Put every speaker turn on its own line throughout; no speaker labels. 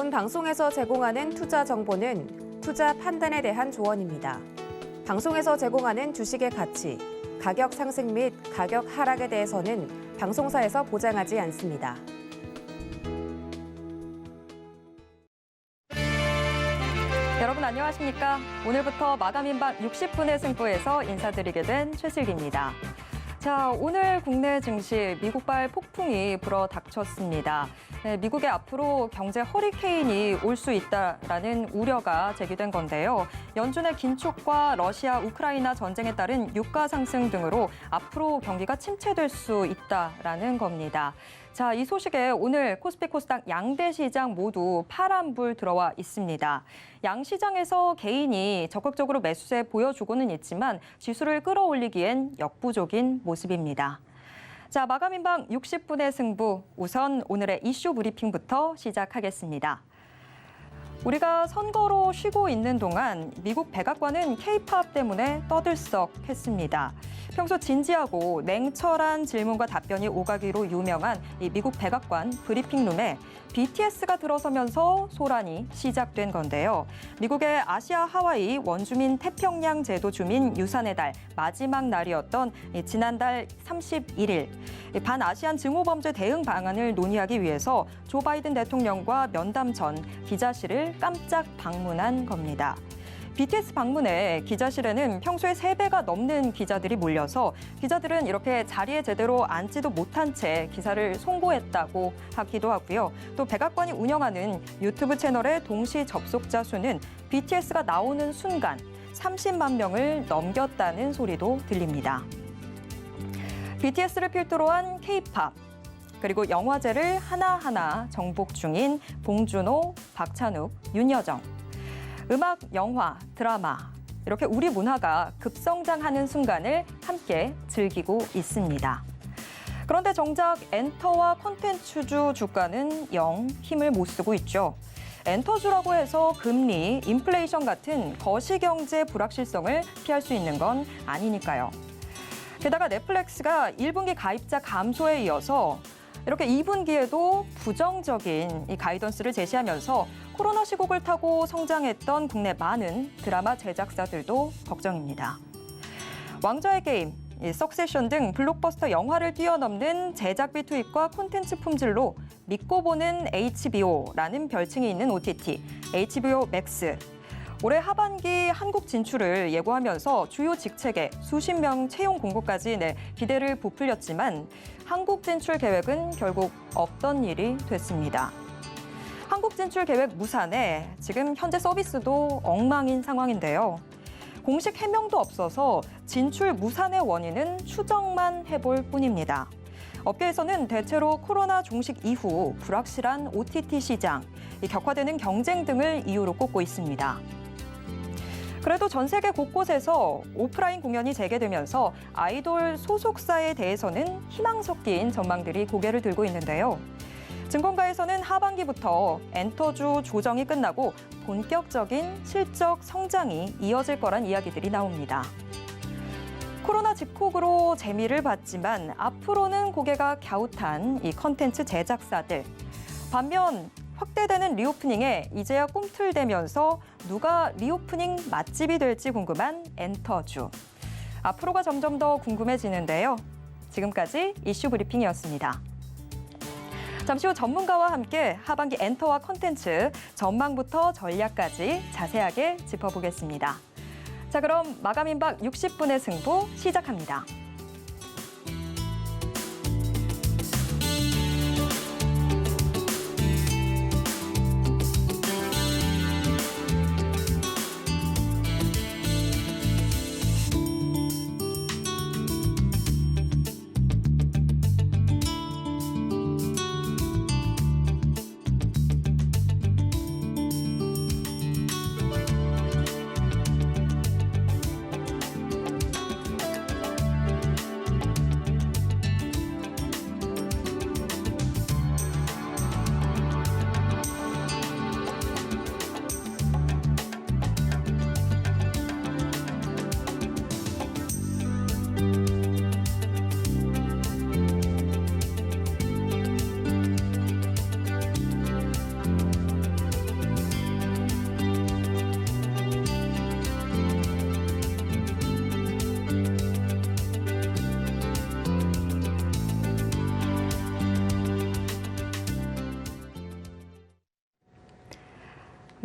기존 방송에서 제공하는 투자 정보는 투자 판단에 대한 조언입니다. 방송에서 제공하는 주식의 가치, 가격 상승 및 가격 하락에 대해서는 방송사에서 보장하지 않습니다.
여러분 안녕하십니까? 오늘부터 마감인박 60분의 승부에서 인사드리게 된 최슬기입니다. 자, 오늘 국내 증시 미국발 폭풍이 불어 닥쳤습니다. 네, 미국에 앞으로 경제 허리케인이 올 수 있다라는 우려가 제기된 건데요. 연준의 긴축과 러시아, 우크라이나 전쟁에 따른 유가 상승 등으로 앞으로 경기가 침체될 수 있다라는 겁니다. 자, 이 소식에 오늘 코스피 코스닥 양대 시장 모두 파란불 들어와 있습니다. 양 시장에서 개인이 적극적으로 매수세 보여주고는 있지만 지수를 끌어올리기엔 역부족인 모습입니다. 자, 마감인방 60분의 승부, 우선 오늘의 이슈 브리핑부터 시작하겠습니다. 우리가 선거로 쉬고 있는 동안 미국 백악관은 K-팝 때문에 떠들썩했습니다. 평소 진지하고 냉철한 질문과 답변이 오가기로 유명한 이 미국 백악관 브리핑룸에 BTS가 들어서면서 소란이 시작된 건데요. 미국의 아시아 하와이 원주민 태평양 제도 주민 유산의 달 마지막 날이었던 지난달 31일 반아시안 증오범죄 대응 방안을 논의하기 위해서 조 바이든 대통령과 면담 전 기자실을 깜짝 방문한 겁니다. BTS 방문에 기자실에는 평소에 3배가 넘는 기자들이 몰려서 기자들은 이렇게 자리에 제대로 앉지도 못한 채 기사를 송고했다고 하기도 하고요. 또 백악관이 운영하는 유튜브 채널의 동시 접속자 수는 BTS가 나오는 순간 30만 명을 넘겼다는 소리도 들립니다. BTS를 필두로 한 K-팝, 그리고 영화제를 하나하나 정복 중인 봉준호, 박찬욱, 윤여정. 음악, 영화, 드라마, 이렇게 우리 문화가 급성장하는 순간을 함께 즐기고 있습니다. 그런데 정작 엔터와 콘텐츠주 주가는 영 힘을 못 쓰고 있죠. 엔터주라고 해서 금리, 인플레이션 같은 거시경제 불확실성을 피할 수 있는 건 아니니까요. 게다가 넷플릭스가 1분기 가입자 감소에 이어서 이렇게 2분기에도 부정적인 이 가이던스를 제시하면서 코로나 시국을 타고 성장했던 국내 많은 드라마 제작사들도 걱정입니다. 왕좌의 게임, 석세션 등 블록버스터 영화를 뛰어넘는 제작비 투입과 콘텐츠 품질로 믿고 보는 HBO라는 별칭이 있는 OTT, HBO 맥스. 올해 하반기 한국 진출을 예고하면서 주요 직책에 수십 명 채용 공고까지 기대를 부풀렸지만 한국 진출 계획은 결국 없던 일이 됐습니다. 한국 진출 계획 무산에 지금 현재 서비스도 엉망인 상황인데요. 공식 해명도 없어서 진출 무산의 원인은 추정만 해볼 뿐입니다. 업계에서는 대체로 코로나 종식 이후 불확실한 OTT 시장, 격화되는 경쟁 등을 이유로 꼽고 있습니다. 그래도 전 세계 곳곳에서 오프라인 공연이 재개되면서 아이돌 소속사에 대해서는 희망 섞인 전망들이 고개를 들고 있는데요. 증권가에서는 하반기부터 엔터주 조정이 끝나고 본격적인 실적 성장이 이어질 거란 이야기들이 나옵니다. 코로나 집콕으로 재미를 봤지만 앞으로는 고개가 갸웃한 이 컨텐츠 제작사들. 반면 확대되는 리오프닝에 이제야 꿈틀대면서 누가 리오프닝 맛집이 될지 궁금한 엔터주. 앞으로가 점점 더 궁금해지는데요. 지금까지 이슈 브리핑이었습니다. 잠시 후 전문가와 함께 하반기 엔터와 콘텐츠 전망부터 전략까지 자세하게 짚어보겠습니다. 자, 그럼 마감인박 60분의 승부 시작합니다.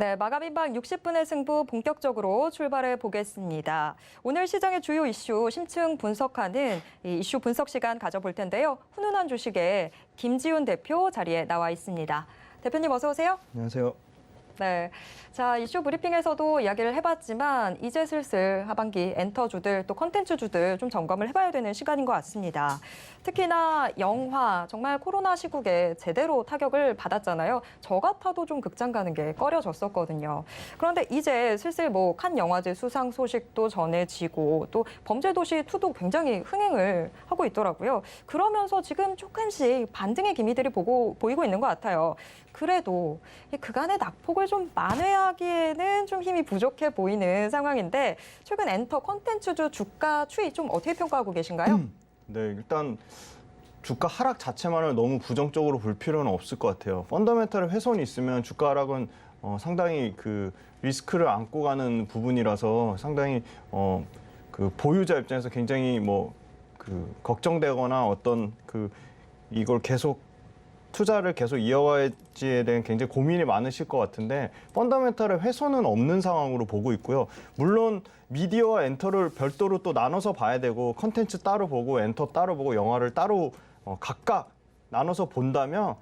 네, 마감인방 60분의 승부 본격적으로 출발해 보겠습니다. 오늘 시장의 주요 이슈 심층 분석하는 이 이슈 분석 시간 가져볼 텐데요. 훈훈한 주식의 김지훈 대표 자리에 나와 있습니다. 대표님 어서 오세요.
안녕하세요.
네, 자 이슈 브리핑에서도 이야기를 해봤지만 이제 슬슬 하반기 엔터주들 또 컨텐츠주들 좀 점검을 해봐야 되는 시간인 것 같습니다. 특히나 영화 정말 코로나 시국에 제대로 타격을 받았잖아요. 저 같아도 좀 극장 가는 게 꺼려졌었거든요. 그런데 이제 슬슬 뭐 칸 영화제 수상 소식도 전해지고 또 범죄도시 2도 굉장히 흥행을 하고 있더라고요. 그러면서 지금 조금씩 반등의 기미들이 보이고 있는 것 같아요. 그래도 이 그간의 낙폭을 좀 만회하기에는 좀 힘이 부족해 보이는 상황인데 최근 엔터 콘텐츠주 주가 추이 좀 어떻게 평가하고 계신가요?
네, 일단 주가 하락 자체만을 너무 부정적으로 볼 필요는 없을 것 같아요. 펀더멘털의 훼손이 있으면 주가 하락은 상당히 그 리스크를 안고 가는 부분이라서 상당히 그 보유자 입장에서 굉장히 뭐 그 걱정되거나 어떤 그 이걸 투자를 계속 이어갈지에 대한 굉장히 고민이 많으실 것 같은데 펀더멘털의 훼손은 없는 상황으로 보고 있고요. 물론 미디어와 엔터를 별도로 또 나눠서 봐야 되고 컨텐츠 따로 보고 엔터 따로 보고 영화를 따로 각각 나눠서 본다면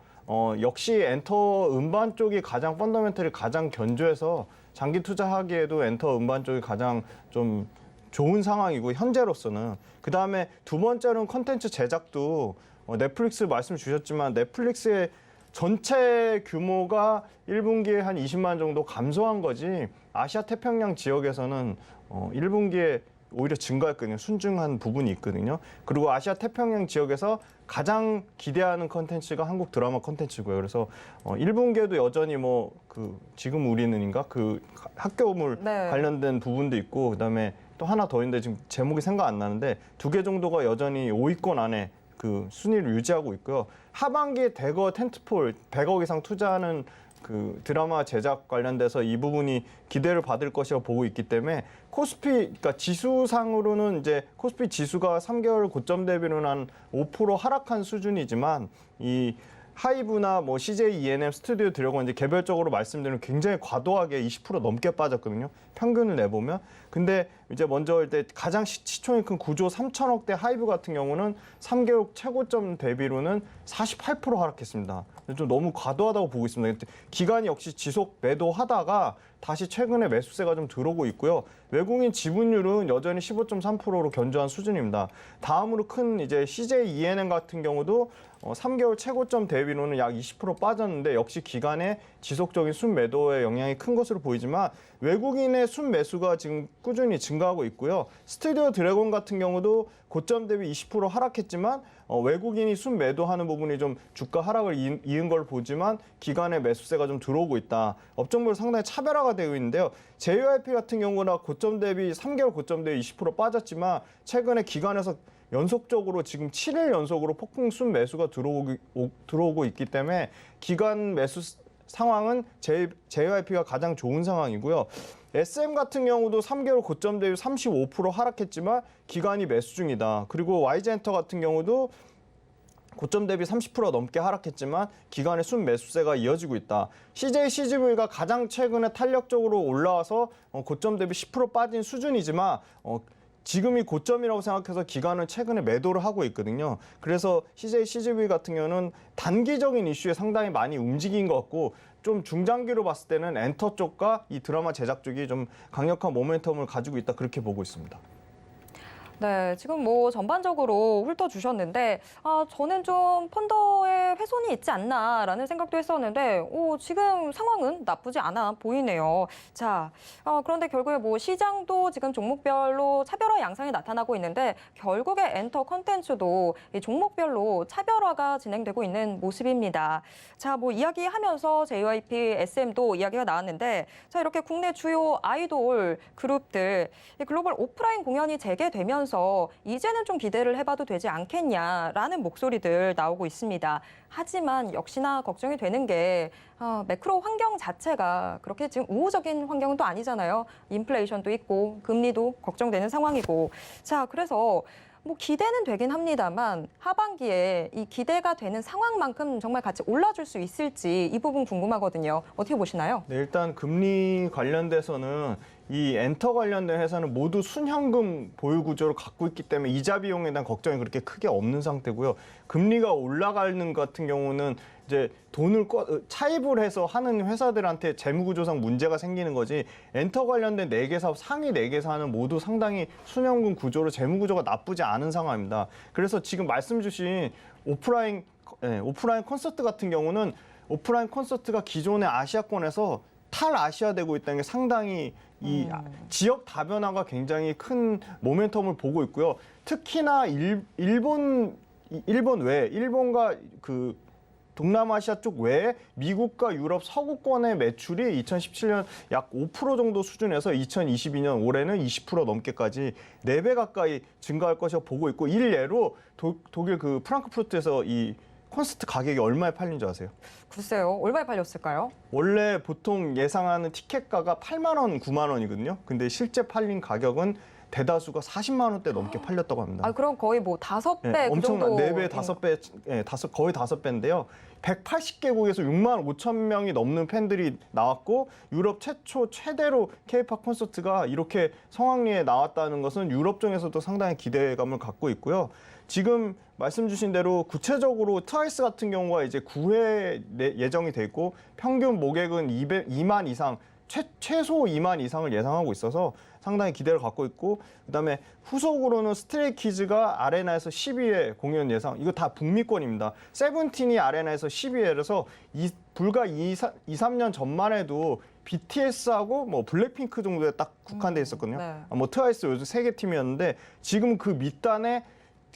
역시 엔터 음반 쪽이 가장 펀더멘털이 가장 견조해서 장기 투자하기에도 엔터 음반 쪽이 가장 좀 좋은 상황이고 현재로서는 그다음에 두 번째로는 컨텐츠 제작도 넷플릭스 말씀 주셨지만 넷플릭스의 전체 규모가 1분기에 한 20만 정도 감소한 거지 아시아 태평양 지역에서는 1분기에 오히려 증가했거든요. 순증한 부분이 있거든요. 그리고 아시아 태평양 지역에서 가장 기대하는 컨텐츠가 한국 드라마 컨텐츠고요. 그래서 1분기에도 여전히 뭐 그 지금 우리는인가 그 학교물
네.
관련된 부분도 있고 그다음에 또 하나 더 있는데 지금 제목이 생각 안 나는데 두 개 정도가 여전히 5위권 안에 그 순위를 유지하고 있고요. 하반기에 대거 텐트폴 100억 이상 투자하는 그 드라마 제작 관련돼서 이 부분이 기대를 받을 것이라고 보고 있기 때문에 코스피, 그러니까 지수상으로는 이제 코스피 지수가 3개월 고점 대비로는 한 5% 하락한 수준이지만 이 하이브나 뭐 CJ ENM, 스튜디오 드래곤 이제 개별적으로 말씀드리면 굉장히 과도하게 20% 넘게 빠졌거든요. 평균을 내보면. 근데 이제 먼저 일때 가장 시총이 큰 9조 3천억대 하이브 같은 경우는 3개월 최고점 대비로는 48% 하락했습니다. 좀 너무 과도하다고 보고 있습니다. 기관이 역시 지속 매도하다가 다시 최근에 매수세가 좀 들어오고 있고요. 외국인 지분율은 여전히 15.3%로 견조한 수준입니다. 다음으로 큰 이제 CJ ENM 같은 경우도 3개월 최고점 대비로는 약 20% 빠졌는데 역시 기간의 지속적인 순매도의 영향이 큰 것으로 보이지만 외국인의 순매수가 지금 꾸준히 증가하고 있고요. 스튜디오 드래곤 같은 경우도 고점 대비 20% 하락했지만 외국인이 순매도하는 부분이 좀 주가 하락을 이은 걸 보지만 기간의 매수세가 좀 들어오고 있다. 업종별 상당히 차별화가 되어 있는데요. JYP 같은 경우나 고점 대비 3개월 고점 대비 20% 빠졌지만 최근에 기간에서 연속적으로 지금 7일 연속으로 폭풍 순매수가 들어오고 있기 때문에 기간 매수 상황은 JYP가 가장 좋은 상황이고요. SM 같은 경우도 3개월 고점 대비 35% 하락했지만 기간이 매수 중이다. 그리고 YG엔터 같은 경우도 고점 대비 30% 넘게 하락했지만 기간의 순매수세가 이어지고 있다. CJ CGV가 가장 최근에 탄력적으로 올라와서 고점 대비 10% 빠진 수준이지만 지금이 고점이라고 생각해서 기관은 최근에 매도를 하고 있거든요. 그래서 CJ CGV 같은 경우는 단기적인 이슈에 상당히 많이 움직인 것 같고 좀 중장기로 봤을 때는 엔터 쪽과 이 드라마 제작 쪽이 좀 강력한 모멘텀을 가지고 있다 그렇게 보고 있습니다.
네, 지금 뭐 전반적으로 훑어주셨는데 저는 좀 펀더에 훼손이 있지 않나라는 생각도 했었는데 지금 상황은 나쁘지 않아 보이네요. 자, 그런데 결국에 뭐 시장도 지금 종목별로 차별화 양상이 나타나고 있는데 결국에 엔터 컨텐츠도 이 종목별로 차별화가 진행되고 있는 모습입니다. 자, 뭐 이야기하면서 JYP, SM도 이야기가 나왔는데 자, 이렇게 국내 주요 아이돌 그룹들 이 글로벌 오프라인 공연이 재개되면서 이제는 좀 기대를 해봐도 되지 않겠냐라는 목소리들 나오고 있습니다. 하지만 역시나 걱정이 되는 게 매크로 환경 자체가 그렇게 지금 우호적인 환경은 또 아니잖아요. 인플레이션도 있고 금리도 걱정되는 상황이고. 자, 그래서 뭐 기대는 되긴 합니다만 하반기에 이 기대가 되는 상황만큼 정말 같이 올라줄 수 있을지 이 부분 궁금하거든요. 어떻게 보시나요?
네, 일단 금리 관련돼서는 이 엔터 관련된 회사는 모두 순현금 보유 구조를 갖고 있기 때문에 이자 비용에 대한 걱정이 그렇게 크게 없는 상태고요. 금리가 올라가는 것 같은 경우는 이제 돈을 차입을 해서 하는 회사들한테 재무구조상 문제가 생기는 거지, 엔터 관련된 4개 사업, 상위 4개 사는 모두 상당히 순현금 구조로 재무구조가 나쁘지 않은 상황입니다. 그래서 지금 말씀 주신 오프라인 콘서트 같은 경우는 오프라인 콘서트가 기존의 아시아권에서 탈아시아되고 있다는 게 상당히 이 지역 다변화가 굉장히 큰 모멘텀을 보고 있고요. 특히나 일본과 그 동남아시아 쪽 외에 미국과 유럽 서구권의 매출이 2017년 약 5% 정도 수준에서 2022년 올해는 20% 넘게까지 4배 가까이 증가할 것이라고 보고 있고, 일례로 독일 그 프랑크푸르트에서 이 콘서트 가격이 얼마에 팔린 줄 아세요?
글쎄요. 얼마에 팔렸을까요?
원래 보통 예상하는 티켓가가 8만 원, 9만 원이거든요. 근데 실제 팔린 가격은 대다수가 40만 원대 넘게 팔렸다고 합니다.
아, 그럼 거의 뭐 5배 그
엄청난
정도.
4배, 5배, 거의 5배인데요. 180개국에서 6만 5천 명이 넘는 팬들이 나왔고, 유럽 최대로 K-팝 콘서트가 이렇게 성황리에 나왔다는 것은 유럽 쪽에서도 상당히 기대감을 갖고 있고요. 지금 말씀 주신 대로 구체적으로 트와이스 같은 경우가 이제 9회 예정이 돼 있고, 평균 모객은 2만 이상, 최소 2만 이상을 예상하고 있어서 상당히 기대를 갖고 있고, 그다음에 후속으로는 스트레이키즈가 아레나에서 12회 공연 예상. 이거 다 북미권입니다. 세븐틴이 아레나에서 12회라서 불과 2-3년 전만 해도 BTS하고 뭐 블랙핑크 정도에 딱 국한돼 있었거든요.
네.
뭐 트와이스 요즘 3개 팀이었는데, 지금 그 밑단에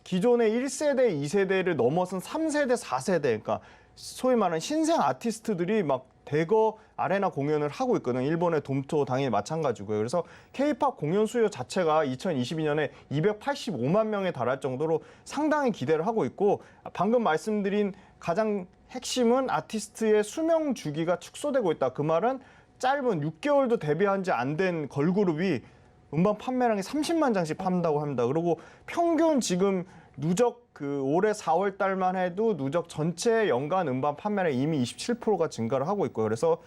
기존의 1세대, 2세대를 넘어선 3세대, 4세대, 그러니까 소위 말하는 신생 아티스트들이 막 대거 아레나 공연을 하고 있거든요. 일본의 돔토 당연히 마찬가지고요. 그래서 K-팝 공연 수요 자체가 2022년에 285만 명에 달할 정도로 상당히 기대를 하고 있고, 방금 말씀드린 가장 핵심은 아티스트의 수명 주기가 축소되고 있다. 그 말은 짧은 6개월도 데뷔한 지 안 된 걸그룹이 음반 판매량이 30만 장씩 판다고 합니다. 그리고 평균 지금 누적 올해 4월 달만 해도 누적 전체 연간 음반 판매량 이미 27%가 증가를 하고 있고요. 그래서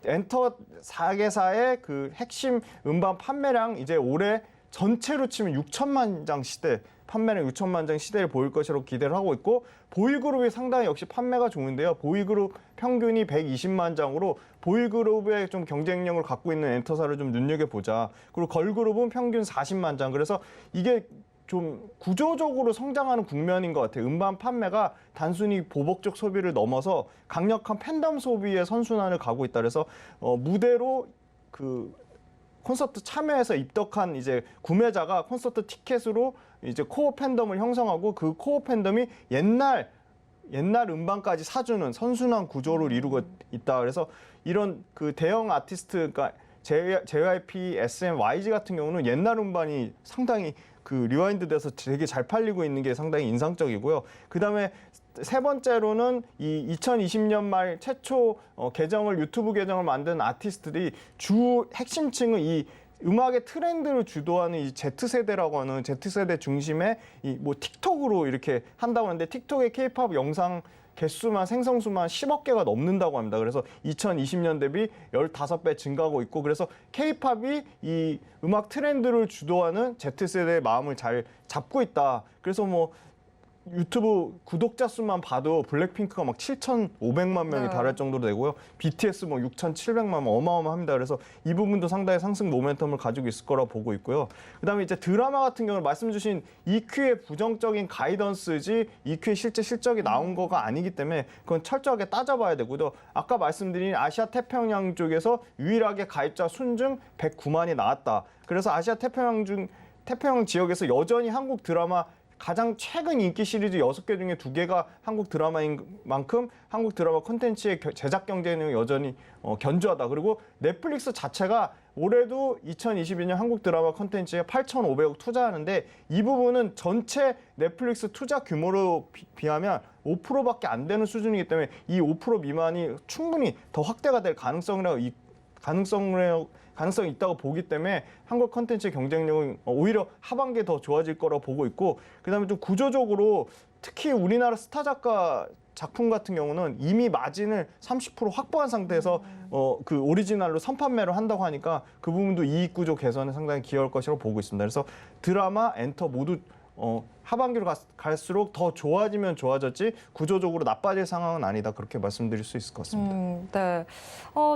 엔터 4개사의 그 핵심 음반 판매량 이제 올해 전체로 치면 6천만 장 시대, 판매량 6천만 장 시대를 보일 것이라고 기대를 하고 있고, 보이그룹이 상당히 역시 판매가 좋은데요. 보이그룹 평균이 120만 장으로 보이그룹의 좀 경쟁력을 갖고 있는 엔터사를 좀 눈여겨보자. 그리고 걸그룹은 평균 40만 장. 그래서 이게 좀 구조적으로 성장하는 국면인 것 같아요. 음반 판매가 단순히 보복적 소비를 넘어서 강력한 팬덤 소비의 선순환을 가고 있다. 그래서 무대로 그 콘서트 참여해서 입덕한 이제 구매자가 콘서트 티켓으로 이제 코어 팬덤을 형성하고, 그 코어 팬덤이 옛날 음반까지 사주는 선순환 구조를 이루고 있다. 그래서 이런 그 대형 아티스트, 그러니까 JYP, SM, YG 같은 경우는 옛날 음반이 상당히 그 리와인드 돼서 되게 잘 팔리고 있는 게 상당히 인상적이고요. 그다음에 세 번째로는 이 2020년 말 최초 유튜브 계정을 만든 아티스트들이 주 핵심층은 이 음악의 트렌드를 주도하는 이 Z세대라고 하는 Z세대 중심의 이 뭐 틱톡으로 이렇게 한다고 하는데, 틱톡의 K-팝 영상 개수만, 생성수만 10억 개가 넘는다고 합니다. 그래서 2020년 대비 15배 증가하고 있고, 그래서 K-팝이 이 음악 트렌드를 주도하는 Z세대의 마음을 잘 잡고 있다. 그래서 뭐 유튜브 구독자 수만 봐도 블랙핑크가 막 7,500만 명이 달할 정도로 되고요. BTS 뭐 6,700만 명, 어마어마합니다. 그래서 이 부분도 상당히 상승 모멘텀을 가지고 있을 거라고 보고 있고요. 그다음에 이제 드라마 같은 경우는 말씀 주신 EQ의 부정적인 가이던스지 EQ의 실제 실적이 나온 거가 아니기 때문에 그건 철저하게 따져봐야 되고요. 아까 말씀드린 아시아 태평양 쪽에서 유일하게 가입자 순증 109만이 나왔다. 그래서 아시아 태평양 지역에서 여전히 한국 드라마 가장 최근 인기 시리즈 6개 중에 2개가 한국 드라마인 만큼 한국 드라마 콘텐츠의 제작 경쟁력이 여전히 견조하다. 그리고 넷플릭스 자체가 올해도 2022년 한국 드라마 콘텐츠에 8,500억 투자하는데, 이 부분은 전체 넷플릭스 투자 규모로 비하면 5%밖에 안 되는 수준이기 때문에 이 5% 미만이 충분히 더 확대가 될 가능성이라고 가능성이 있다고 보기 때문에 한국 컨텐츠의 경쟁력은 오히려 하반기에 더 좋아질 거라고 보고 있고, 그다음에 좀 구조적으로 특히 우리나라 스타 작가 작품 같은 경우는 이미 마진을 30% 확보한 상태에서 그 오리지널로 선판매를 한다고 하니까 그 부분도 이익 구조 개선에 상당히 기여할 것이라고 보고 있습니다. 그래서 드라마, 엔터 모두 하반기로 갈수록 더 좋아지면 좋아졌지 구조적으로 나빠질 상황은 아니다, 그렇게 말씀드릴 수 있을 것 같습니다.
네.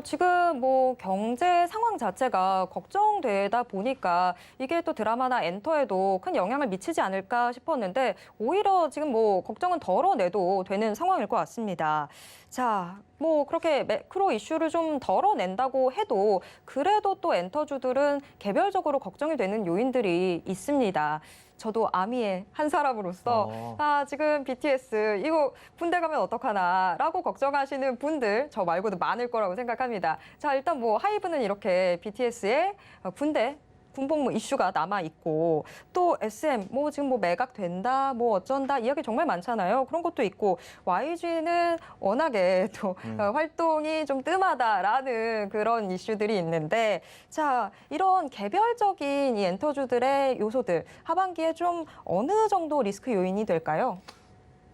지금 뭐 경제 상황 자체가 걱정되다 보니까 이게 또 드라마나 엔터에도 큰 영향을 미치지 않을까 싶었는데 오히려 지금 뭐 걱정은 덜어내도 되는 상황일 것 같습니다. 자, 뭐 그렇게 매크로 이슈를 좀 덜어낸다고 해도 그래도 또 엔터주들은 개별적으로 걱정이 되는 요인들이 있습니다. 저도 아미의 한 사람으로서 지금 BTS 이거 군대 가면 어떡하나라고 걱정하시는 분들 저 말고도 많을 거라고 생각합니다. 자, 일단 뭐 하이브는 이렇게 BTS의 군대 군복무 이슈가 남아 있고 또 SM 뭐 지금 뭐 매각된다 뭐 어쩐다 이야기 정말 많잖아요. 그런 것도 있고 YG는 워낙에 또 활동이 좀 뜸하다라는 그런 이슈들이 있는데 자, 이런 개별적인 이 엔터주들의 요소들 하반기에 좀 어느 정도 리스크 요인이 될까요?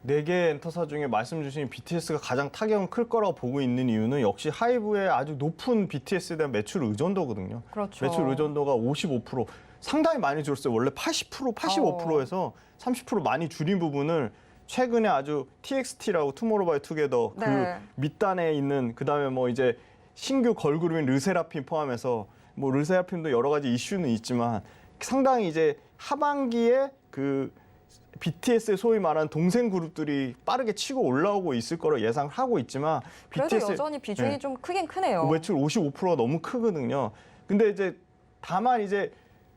4개 엔터사 중에 말씀 주신 BTS가 가장 타격은 클 거라고 보고 있는 이유는 역시 하이브의 아주 높은 BTS에 대한 매출 의존도거든요.
그렇죠.
매출 의존도가 55%, 상당히 많이 줄었어요. 원래 80%, 85%에서 30% 많이 줄인 부분을 최근에 아주 TXT라고 투모로우바이투게더
네.
그 밑단에 있는, 그다음에 뭐 이제 신규 걸그룹인 르세라핌 포함해서 뭐 르세라핌도 여러 가지 이슈는 있지만 상당히 이제 하반기에 그 BTS의 소위 말하는 동생 그룹들이 빠르게 치고 올라오고 있을 거로 예상하고 있지만
그래도
BTS
여전히 비중이 좀 크긴 크네요.
매출 55%가 너무 크거든요. 근데 이제 다만 이제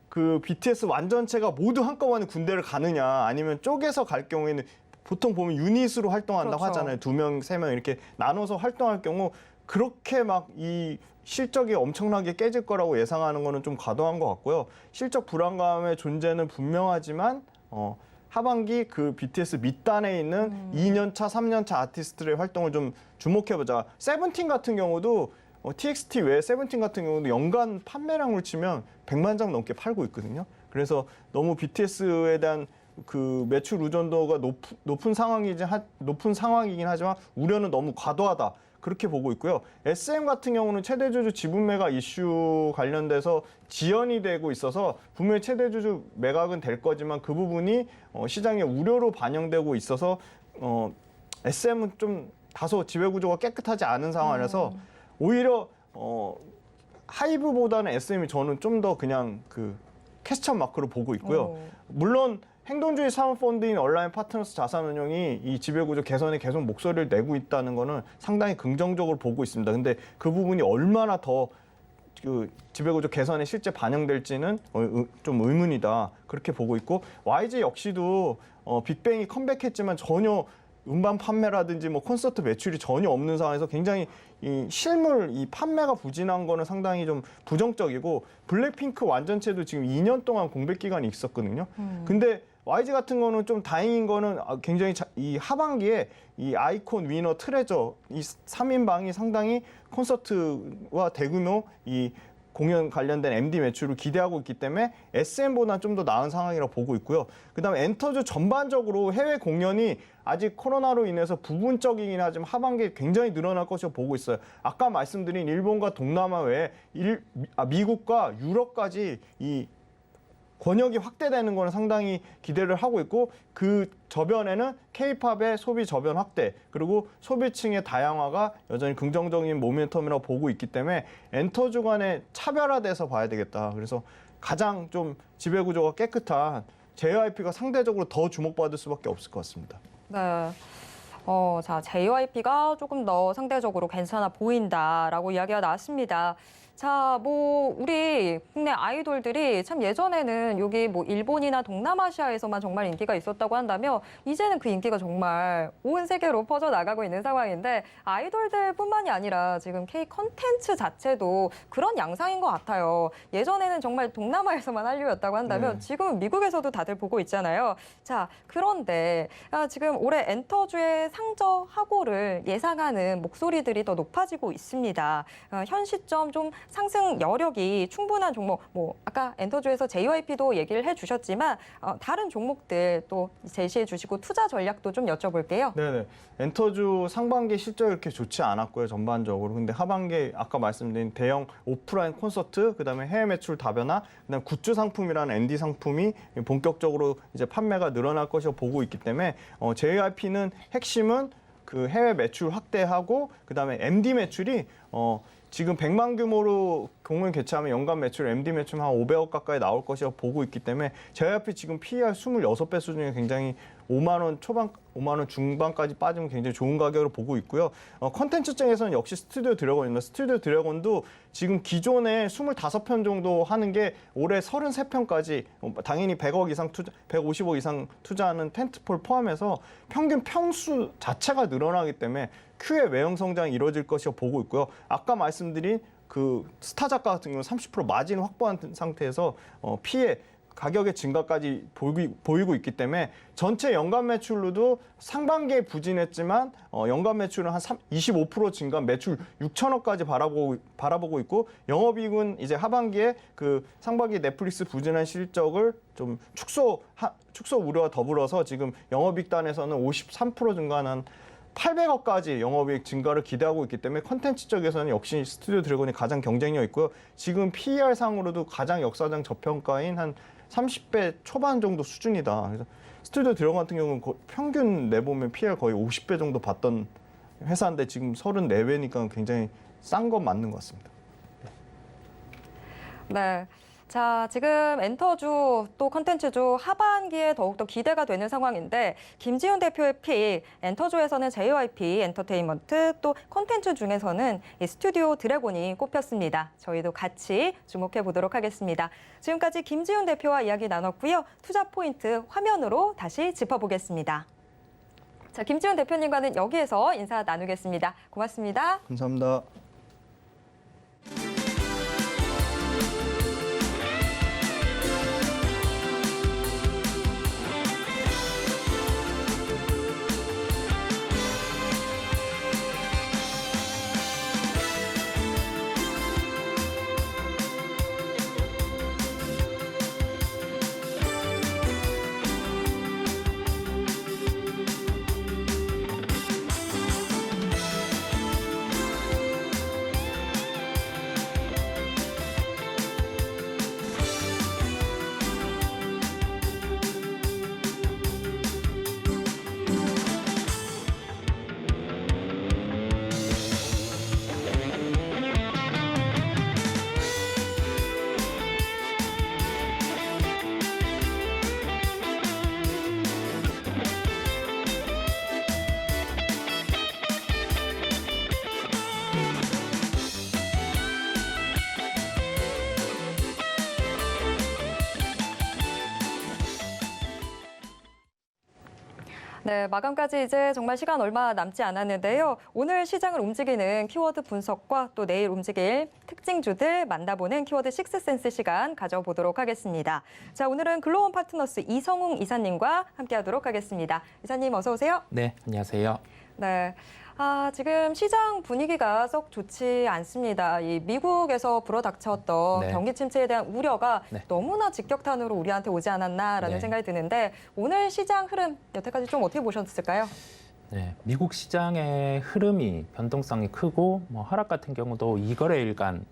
그 BTS 완전체가 모두 한꺼번에 군대를 가느냐 아니면 쪼개서 갈 경우에는 보통 보면 유닛으로 활동한다고
그렇죠.
하잖아요. 2명, 3명 이렇게 나눠서 활동할 경우 그렇게 막 이 실적이 엄청나게 깨질 거라고 예상하는 거는 좀 과도한 것 같고요. 실적 불안감의 존재는 분명하지만 하반기 그 BTS 밑단에 있는 2년차, 3년차 아티스트들의 활동을 좀 주목해보자. 세븐틴 같은 경우도 TXT 외에 세븐틴 같은 경우도 연간 판매량으로 치면 100만 장 넘게 팔고 있거든요. 그래서 너무 BTS에 대한 그 매출 의존도가 높은 상황이긴 하지만 우려는 너무 과도하다, 그렇게 보고 있고요. SM 같은 경우는 최대주주 지분 매각 이슈 관련돼서 지연이 되고 있어서 분명히 최대주주 매각은 될 거지만 그 부분이 시장의 우려로 반영되고 있어서 SM은 좀 다소 지배구조가 깨끗하지 않은 상황이라서 오히려 하이브보다는 SM이 저는 좀 더 그냥 그 캐스천 마크로 보고 있고요. 물론 행동주의 사모펀드인 얼라인 파트너스 자산운용이 이 지배구조 개선에 계속 목소리를 내고 있다는 거는 상당히 긍정적으로 보고 있습니다. 근데 그 부분이 얼마나 더 그 지배구조 개선에 실제 반영될지는 좀 의문이다, 그렇게 보고 있고, YG 역시도 빅뱅이 컴백했지만 전혀 음반 판매라든지 뭐 콘서트 매출이 전혀 없는 상황에서 굉장히 이 실물 이 판매가 부진한 거는 상당히 좀 부정적이고, 블랙핑크 완전체도 지금 2년 동안 공백 기간이 있었거든요. 근데 YG 같은 거는 좀 다행인 거는 굉장히 이 하반기에 이 아이콘, 위너, 트레저 이 3인방이 상당히 콘서트와 대규모 이 공연 관련된 MD 매출을 기대하고 있기 때문에 SM보다는 좀 더 나은 상황이라고 보고 있고요. 그다음에 엔터주 전반적으로 해외 공연이 아직 코로나로 인해서 부분적이긴 하지만 하반기에 굉장히 늘어날 것이라고 보고 있어요. 아까 말씀드린 일본과 동남아 외에 미국과 유럽까지 이 권역이 확대되는 거는 상당히 기대를 하고 있고, 그 저변에는 K-팝의 소비 저변 확대, 그리고 소비층의 다양화가 여전히 긍정적인 모멘텀이라고 보고 있기 때문에 엔터주 간에 차별화돼서 봐야 되겠다. 그래서 가장 좀 지배구조가 깨끗한 JYP가 상대적으로 더 주목받을 수밖에 없을 것 같습니다.
네. 자, JYP가 조금 더 상대적으로 괜찮아 보인다라고 이야기가 나왔습니다. 자, 뭐 우리 국내 아이돌들이 참 예전에는 여기 뭐 일본이나 동남아시아에서만 정말 인기가 있었다고 한다면 이제는 그 인기가 정말 온 세계로 퍼져 나가고 있는 상황인데, 아이돌들뿐만이 아니라 지금 K 컨텐츠 자체도 그런 양상인 것 같아요. 예전에는 정말 동남아에서만 한류였다고 한다면 지금은 미국에서도 다들 보고 있잖아요. 자, 그런데 지금 올해 엔터주의 상저하고를 예상하는 목소리들이 더 높아지고 있습니다. 현 시점 좀 상승 여력이 충분한 종목, 뭐 아까 엔터주에서 JYP도 얘기를 해주셨지만 다른 종목들 또 제시해 주시고 투자 전략도 좀 여쭤볼게요.
네네. 엔터주 상반기 실적이 이렇게 좋지 않았고요, 전반적으로. 근데 하반기 아까 말씀드린 대형 오프라인 콘서트, 그다음에 해외 매출 다변화, 그다음 굿즈 상품이라는 ND 상품이 본격적으로 이제 판매가 늘어날 것이라고 보고 있기 때문에 JYP는 핵심은 그 해외 매출 확대하고 그다음에 MD 매출이 지금 100만 규모로 공을 개최하면 연간 매출, MD 매출 한 500억 가까이 나올 것이라고 보고 있기 때문에 JYP 지금 PER 26배 수준이 굉장히 5만 원 초반, 5만 원 중반까지 빠지면 굉장히 좋은 가격으로 보고 있고요. 컨텐츠층에서는 역시 스튜디오 드래곤입니다. 스튜디오 드래곤도 지금 기존에 25편 정도 하는 게 올해 33편까지 당연히 100억 이상 투자, 150억 이상 투자하는 텐트폴 포함해서 평균 평수 자체가 늘어나기 때문에 큐의 외형 성장이 이루어질 것이라고 보고 있고요. 아까 말씀드린 그 스타 작가 같은 경우는 30% 마진 확보한 상태에서 피해 가격의 증가까지 보이고 있기 때문에 전체 연간 매출로도 상반기에 부진했지만 연간 매출은 한 25% 증가, 매출 6천억까지 바라보고 있고 영업이익은 이제 하반기에 그 상반기 넷플릭스 부진한 실적을 좀 축소 우려와 더불어서 지금 영업이익 단에서는 53% 증가한 800억까지 영업이익 증가를 기대하고 있기 때문에 컨텐츠 쪽에서는 역시 스튜디오 드래곤이 가장 경쟁력 있고요. 지금 PER 상으로도 가장 역사상 저평가인 한 30배 초반 정도 수준이다. 그래서 스튜디오 드래곤 같은 경우는 평균 내보면 PER 거의 50배 정도 받던 회사인데 지금 34배니까 굉장히 싼 건 맞는 것 같습니다.
네. 자, 지금 엔터주 또 컨텐츠주 하반기에 더욱더 기대가 되는 상황인데 김지훈 대표의 픽, 엔터주에서는 JYP 엔터테인먼트 또 컨텐츠 중에서는 이 스튜디오 드래곤이 꼽혔습니다. 저희도 같이 주목해 보도록 하겠습니다. 지금까지 김지훈 대표와 이야기 나눴고요. 투자 포인트 화면으로 다시 짚어보겠습니다. 자, 김지훈 대표님과는 여기에서 인사 나누겠습니다. 고맙습니다.
감사합니다.
네, 마감까지 이제 정말 시간 얼마 남지 않았는데요. 오늘 시장을 움직이는 키워드 분석과 또 내일 움직일 특징주들 만나보는 키워드 식스센스 시간 가져보도록 하겠습니다. 자, 오늘은 글로원 파트너스 이성웅 이사님과 함께하도록 하겠습니다. 이사님 어서 오세요.
네, 안녕하세요.
네. 지금 시장 분위기가 썩 좋지 않습니다. 이 미국에서 불어닥쳤던
네.
경기 침체에 대한 우려가
네.
너무나 직격탄으로 우리한테 오지 않았나라는
네.
생각이 드는데 오늘 시장 흐름 여태까지 좀 어떻게 보셨을까요?
네, 미국 시장의 흐름이 변동성이 크고 하락 같은 경우도 2거래일간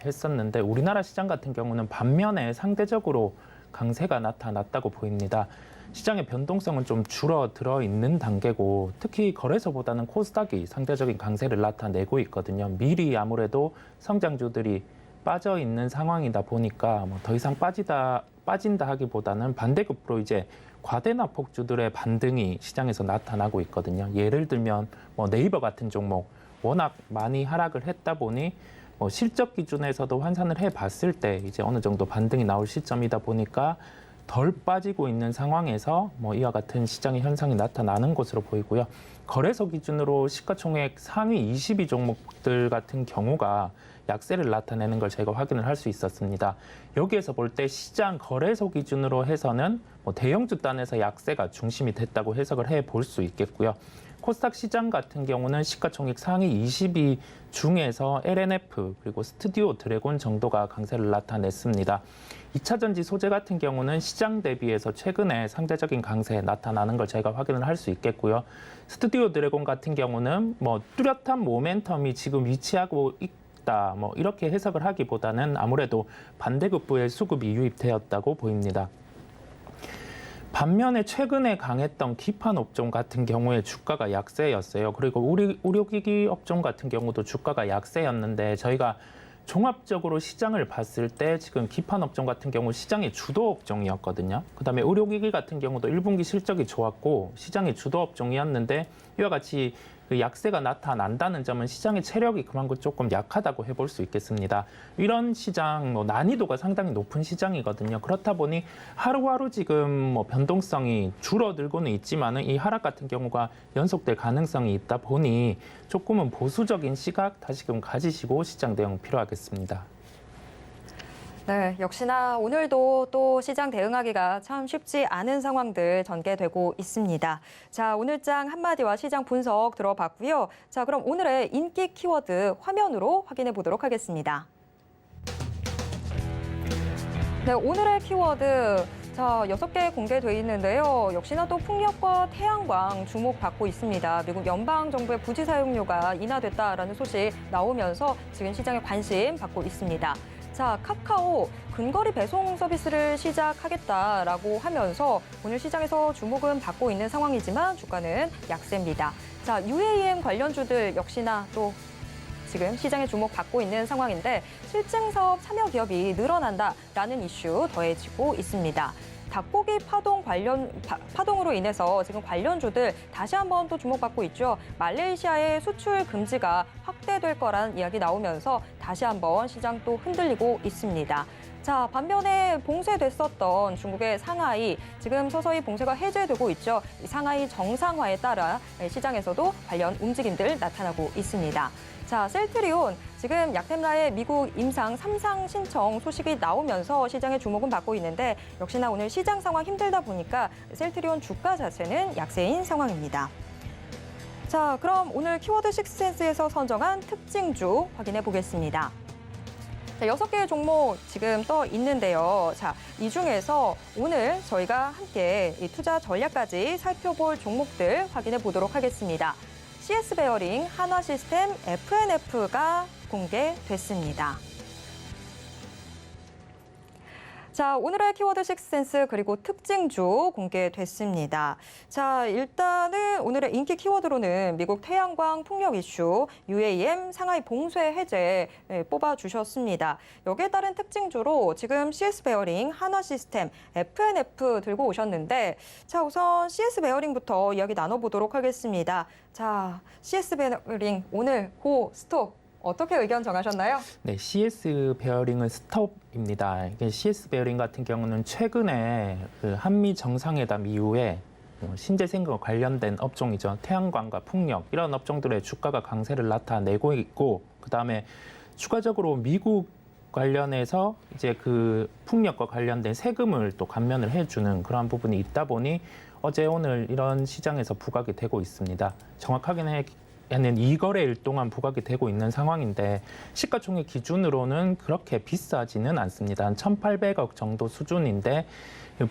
했었는데 우리나라 시장 같은 경우는 반면에 상대적으로 강세가 나타났다고 보입니다. 시장의 변동성은 좀 줄어들어 있는 단계고 특히 거래소보다는 코스닥이 상대적인 강세를 나타내고 있거든요. 미리 아무래도 성장주들이 빠져 있는 상황이다 보니까 더 이상 빠진다 하기보다는 반대급으로 이제 과대납폭주들의 반등이 시장에서 나타나고 있거든요. 예를 들면 네이버 같은 종목 워낙 많이 하락을 했다 보니 실적 기준에서도 환산을 해봤을 때 이제 어느 정도 반등이 나올 시점이다 보니까 덜 빠지고 있는 상황에서 이와 같은 시장의 현상이 나타나는 것으로 보이고요. 거래소 기준으로 시가총액 상위 22 종목들 같은 경우가 약세를 나타내는 걸 제가 확인을 할 수 있었습니다. 여기에서 볼 때 시장 거래소 기준으로 해서는 대형주 단에서 약세가 중심이 됐다고 해석을 해볼 수 있겠고요. 코스닥 시장 같은 경우는 시가총액 상위 20위 중에서 LNF 그리고 스튜디오 드래곤 정도가 강세를 나타냈습니다. 2차 전지 소재 같은 경우는 시장 대비해서 최근에 상대적인 강세 나타나는 걸 저희가 확인을 할 수 있겠고요. 스튜디오 드래곤 같은 경우는 뭐 뚜렷한 모멘텀이 지금 위치하고 있다, 뭐 이렇게 해석을 하기보다는 아무래도 반대급부의 수급이 유입되었다고 보입니다. 반면에 최근에 강했던 기판 업종 같은 경우에 주가가 약세였어요. 그리고 의료기기 업종 같은 경우도 주가가 약세였는데 저희가 종합적으로 시장을 봤을 때 지금 기판 업종 같은 경우 시장의 주도 업종이었거든요. 그다음에 의료기기 같은 경우도 1분기 실적이 좋았고 시장의 주도 업종이었는데 이와 같이 그 약세가 나타난다는 점은 시장의 체력이 그만큼 조금 약하다고 해볼 수 있겠습니다. 이런 시장 난이도가 상당히 높은 시장이거든요. 그렇다 보니 하루하루 지금 변동성이 줄어들고는 있지만은 이 하락 같은 경우가 연속될 가능성이 있다 보니 조금은 보수적인 시각 다시금 가지시고 시장 대응 필요하겠습니다.
네, 역시나 오늘도 또 시장 대응하기가 참 쉽지 않은 상황들 전개되고 있습니다. 자, 오늘장 한마디와 시장 분석 들어봤고요. 자, 그럼 오늘의 인기 키워드 화면으로 확인해 보도록 하겠습니다. 네, 오늘의 키워드. 자, 6개 공개돼 있는데요. 역시나 또 풍력과 태양광 주목받고 있습니다. 미국 연방정부의 부지 사용료가 인하됐다라는 소식 나오면서 지금 시장에 관심 받고 있습니다. 자, 카카오 근거리 배송 서비스를 시작하겠다라고 하면서 오늘 시장에서 주목은 받고 있는 상황이지만 주가는 약세입니다. 자, UAM 관련주들 역시나 또 지금 시장에 주목받고 있는 상황인데 실증 사업 참여 기업이 늘어난다라는 이슈 더해지고 있습니다. 닭고기 파동으로 인해서 지금 관련주들 다시 한번 또 주목받고 있죠. 말레이시아의 수출 금지가 확대될 거란 이야기 나오면서 다시 한번 시장 또 흔들리고 있습니다. 자, 반면에 봉쇄됐었던 중국의 상하이, 지금 서서히 봉쇄가 해제되고 있죠. 이 상하이 정상화에 따라 시장에서도 관련 움직임들 나타나고 있습니다. 자, 셀트리온, 지금 약템라의 미국 임상 3상 신청 소식이 나오면서 시장의 주목은 받고 있는데 역시나 오늘 시장 상황 힘들다 보니까 셀트리온 주가 자체는 약세인 상황입니다. 자, 그럼 오늘 키워드 식스센스에서 선정한 특징주 확인해 보겠습니다. 자, 6개의 종목 지금 떠 있는데요. 자, 이 중에서 오늘 저희가 함께 이 투자 전략까지 살펴볼 종목들 확인해 보도록 하겠습니다. CS 베어링, 한화시스템, FNF가 공개됐습니다. 자, 오늘의 키워드 식스센스 그리고 특징주 공개됐습니다. 자, 일단은 오늘의 인기 키워드로는 미국 태양광 풍력 이슈, UAM 상하이 봉쇄 해제 뽑아주셨습니다. 여기에 따른 특징주로 지금 CS 베어링, 한화시스템, FNF 들고 오셨는데 자, 우선 CS 베어링부터 이야기 나눠보도록 하겠습니다. 자, CS 베어링 오늘 고 스톱. 어떻게 의견 정하셨나요?
네, CS 베어링은 스톱입니다. 이게 CS 베어링 같은 경우는 최근에 그 한미 정상회담 이후에 신재생과 관련된 업종이죠. 태양광과 풍력 이런 업종들의 주가가 강세를 나타내고 있고, 그다음에 추가적으로 미국 관련해서 이제 그 풍력과 관련된 세금을 또 감면을 해주는 그러한 부분이 있다 보니 어제 오늘 이런 시장에서 부각이 되고 있습니다. 정확하게는 2거래일 동안 부각이 되고 있는 상황인데 시가총액 기준으로는 그렇게 비싸지는 않습니다. 한 1,800억 정도 수준인데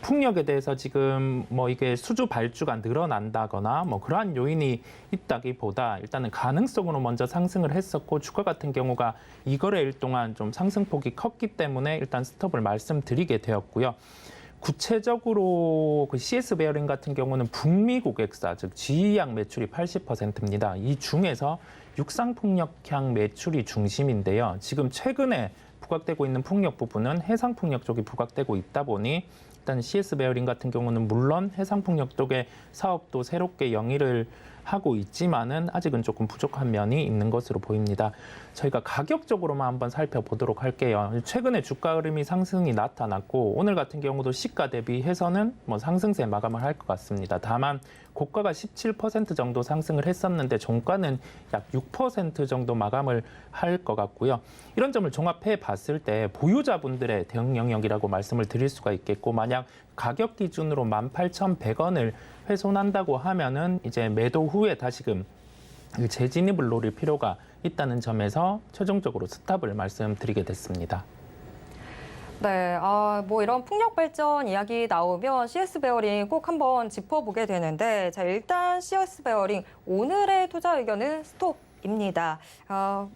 풍력에 대해서 지금 이게 수주 발주가 늘어난다거나 그러한 요인이 있다기보다 일단은 가능성으로 먼저 상승을 했었고 주가 같은 경우가 2거래일 동안 좀 상승폭이 컸기 때문에 일단 스톱을 말씀드리게 되었고요. 구체적으로 그 CS 베어링 같은 경우는 북미 고객사, 즉 GE향 매출이 80%입니다. 이 중에서 육상 풍력향 매출이 중심인데요. 지금 최근에 부각되고 있는 풍력 부분은 해상 풍력 쪽이 부각되고 있다 보니 일단 CS 베어링 같은 경우는 물론 해상 풍력 쪽의 사업도 새롭게 영위를 하고 있지만은 아직은 조금 부족한 면이 있는 것으로 보입니다. 저희가 가격적으로만 한번 살펴보도록 할게요. 최근에 주가 흐름이 상승이 나타났고 오늘 같은 경우도 시가 대비해서는 상승세 마감을 할 것 같습니다. 다만 고가가 17% 정도 상승을 했었는데 종가는 약 6% 정도 마감을 할 것 같고요. 이런 점을 종합해 봤을 때 보유자분들의 대응 영역이라고 말씀을 드릴 수가 있겠고, 만약 가격 기준으로 18,100원을 훼손한다고 하면은 이제 매도 후에 다시금 그 재진입을 노릴 필요가 있다는 점에서 최종적으로 스탑을 말씀드리게 됐습니다.
네, 뭐 이런 풍력 발전 이야기 나오면 CS 베어링 꼭 한번 짚어보게 되는데, 자, 일단 CS 베어링 오늘의 투자 의견은 스톱입니다.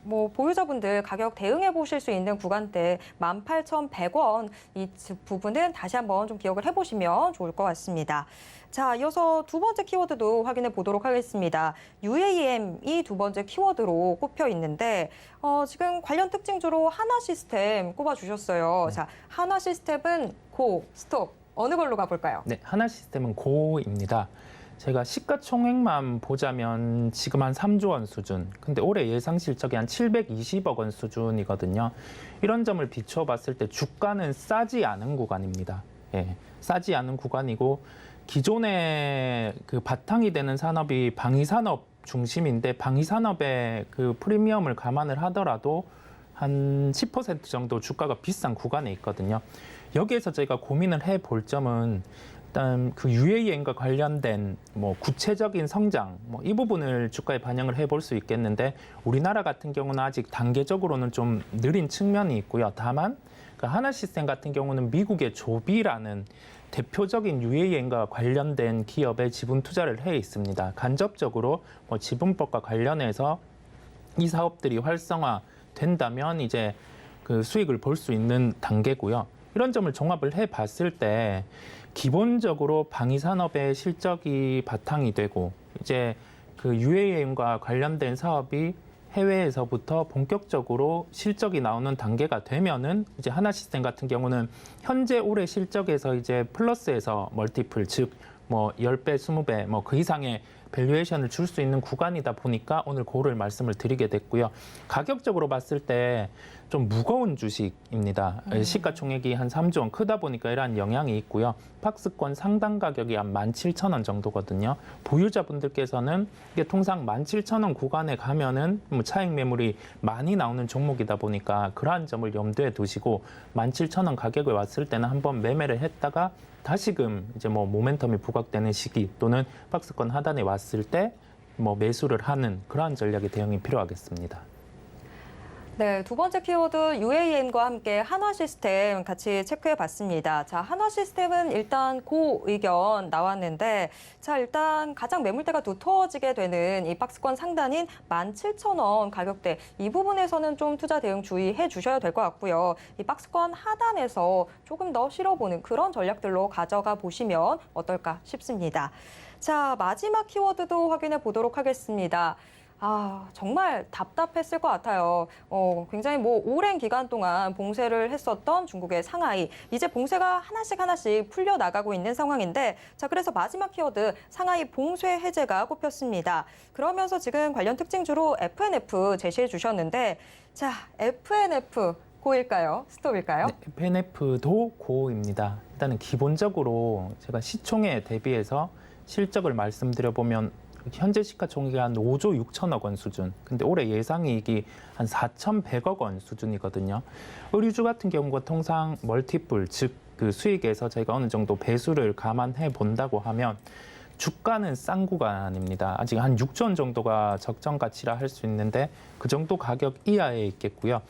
뭐 보유자분들 가격 대응해 보실 수 있는 구간대 18,100원 이 부분은 다시 한번 좀 기억을 해보시면 좋을 것 같습니다. 자, 이어서 두 번째 키워드도 확인해 보도록 하겠습니다. UAM이 두 번째 키워드로 꼽혀 있는데 지금 관련 특징주로 하나 시스템 꼽아주셨어요. 자, 하나 시스템은 고, 스톱 어느 걸로 가볼까요?
네, 하나 시스템은 고입니다. 제가 시가총액만 보자면 지금 한 3조 원 수준, 근데 올해 예상 실적이 한 720억 원 수준이거든요. 이런 점을 비춰봤을 때 주가는 싸지 않은 구간입니다. 예, 싸지 않은 구간이고 기존의 그 바탕이 되는 산업이 방위산업 중심인데 방위산업의 그 프리미엄을 감안을 하더라도 한 10% 정도 주가가 비싼 구간에 있거든요. 여기에서 저희가 고민을 해볼 점은 일단 그 UAM과 관련된 뭐 구체적인 성장 이 부분을 주가에 반영을 해볼 수 있겠는데 우리나라 같은 경우는 아직 단계적으로는 좀 느린 측면이 있고요. 다만 그 하나시스템 같은 경우는 미국의 조비라는 대표적인 UAM과 관련된 기업에 지분 투자를 해 있습니다. 간접적으로 뭐 지분법과 관련해서 이 사업들이 활성화된다면 이제 그 수익을 볼 수 있는 단계고요. 이런 점을 종합을 해봤을 때 기본적으로 방위산업의 실적이 바탕이 되고 이제 그 UAM과 관련된 사업이 해외에서부터 본격적으로 실적이 나오는 단계가 되면은 이제 하나시스템 같은 경우는 현재 올해 실적에서 이제 플러스에서 멀티플 즉 뭐 10배, 20배 뭐 그 이상의 밸류에이션을 줄 수 있는 구간이다 보니까 오늘 고를 말씀을 드리게 됐고요. 가격적으로 봤을 때 좀 무거운 주식입니다. 시가총액이 한 3조 원 크다 보니까 이러한 영향이 있고요. 박스권 상당 가격이 한 17,000원 정도거든요. 보유자분들께서는 이게 통상 17,000원 구간에 가면은 뭐 차익 매물이 많이 나오는 종목이다 보니까 그러한 점을 염두에 두시고 17,000원 가격에 왔을 때는 한번 매매를 했다가 다시금 이제 뭐 모멘텀이 부각되는 시기 또는 박스권 하단에 왔을 때 뭐 매수를 하는 그러한 전략의 대응이 필요하겠습니다.
네, 두 번째 키워드 UAM과 함께 한화시스템 같이 체크해 봤습니다. 자, 한화시스템은 일단 고 의견 나왔는데, 자, 일단 가장 매물대가 두터워지게 되는 이 박스권 상단인 17,000원 가격대, 이 부분에서는 좀 투자 대응 주의해 주셔야 될 것 같고요. 이 박스권 하단에서 조금 더 실어보는 그런 전략들로 가져가 보시면 어떨까 싶습니다. 자, 마지막 키워드도 확인해 보도록 하겠습니다. 정말 답답했을 것 같아요. 굉장히 뭐 오랜 기간 동안 봉쇄를 했었던 중국의 상하이. 이제 봉쇄가 하나씩 풀려나가고 있는 상황인데, 자, 그래서 마지막 키워드 상하이 봉쇄 해제가 꼽혔습니다. 그러면서 지금 관련 특징주로 FNF 제시해 주셨는데, 자, FNF 고일까요? 스톱일까요?
네, FNF도 고입니다. 일단은 기본적으로 제가 시총에 대비해서 실적을 말씀드려보면 현재 시가총액이 한 5조 6천억 원 수준. 근데 올해 예상이익이 한 4,100억 원 수준이거든요. 의류주 같은 경우가 통상 멀티플, 즉 그 수익에서 저희가 어느 정도 배수를 감안해 본다고 하면 주가는 싼 구간입니다. 아직 한 6조 원 정도가 적정 가치라 할 수 있는데 그 정도 가격 이하에 있겠고요.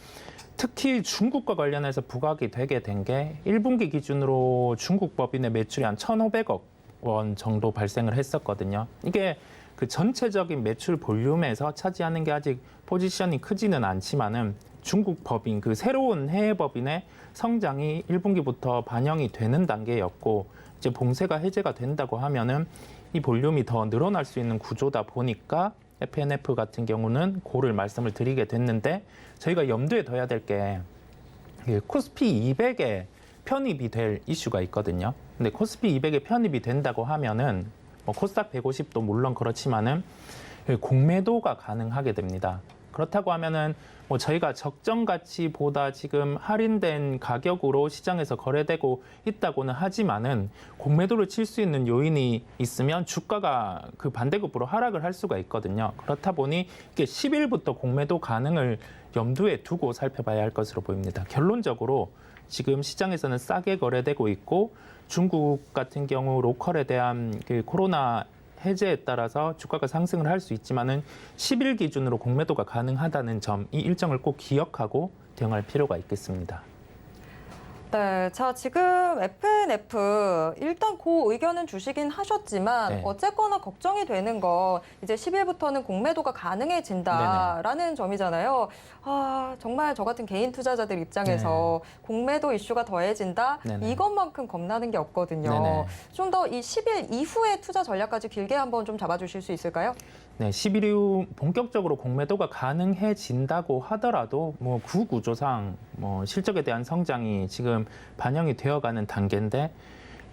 특히 중국과 관련해서 부각이 되게 된 게 1분기 기준으로 중국 법인의 매출이 한 1,500억 원 정도 발생을 했었거든요. 이게 그 전체적인 매출 볼륨에서 차지하는 게 아직 포지션이 크지는 않지만은 중국 법인, 그 새로운 해외 법인의 성장이 1분기부터 반영이 되는 단계였고 이제 봉쇄가 해제가 된다고 하면은 이 볼륨이 더 늘어날 수 있는 구조다 보니까 FNF 같은 경우는 고를 말씀을 드리게 됐는데 저희가 염두에 둬야 될 게 코스피 200에 편입이 될 이슈가 있거든요. 근데 코스피 200에 편입이 된다고 하면은 뭐 코스닥 150도 물론 그렇지만은 공매도가 가능하게 됩니다. 그렇다고 하면은 뭐 저희가 적정 가치보다 지금 할인된 가격으로 시장에서 거래되고 있다고는 하지만은 공매도를 칠 수 있는 요인이 있으면 주가가 그 반대급부로 하락을 할 수가 있거든요. 그렇다 보니 이게 10일부터 공매도 가능을 염두에 두고 살펴봐야 할 것으로 보입니다. 결론적으로 지금 시장에서는 싸게 거래되고 있고 중국 같은 경우 로컬에 대한 그 코로나 해제에 따라서 주가가 상승을 할 수 있지만은 10일 기준으로 공매도가 가능하다는 점, 이 일정을 꼭 기억하고 대응할 필요가 있겠습니다.
네, 자 지금 FNF 일단 그 의견은 주시긴 하셨지만
네.
어쨌거나 걱정이 되는 건 이제 10일부터는 공매도가 가능해진다라는 점이잖아요. 아 정말 저 같은 개인 투자자들 입장에서 공매도 이슈가 더해진다
네네.
이것만큼 겁나는 게 없거든요.
네네.
좀 더 이 10일 이후의 투자 전략까지 길게 한번 좀 잡아주실 수 있을까요?
네, 10일 이후 본격적으로 공매도가 가능해진다고 하더라도 뭐 구구조상 실적에 대한 성장이 지금 반영이 되어가는 단계인데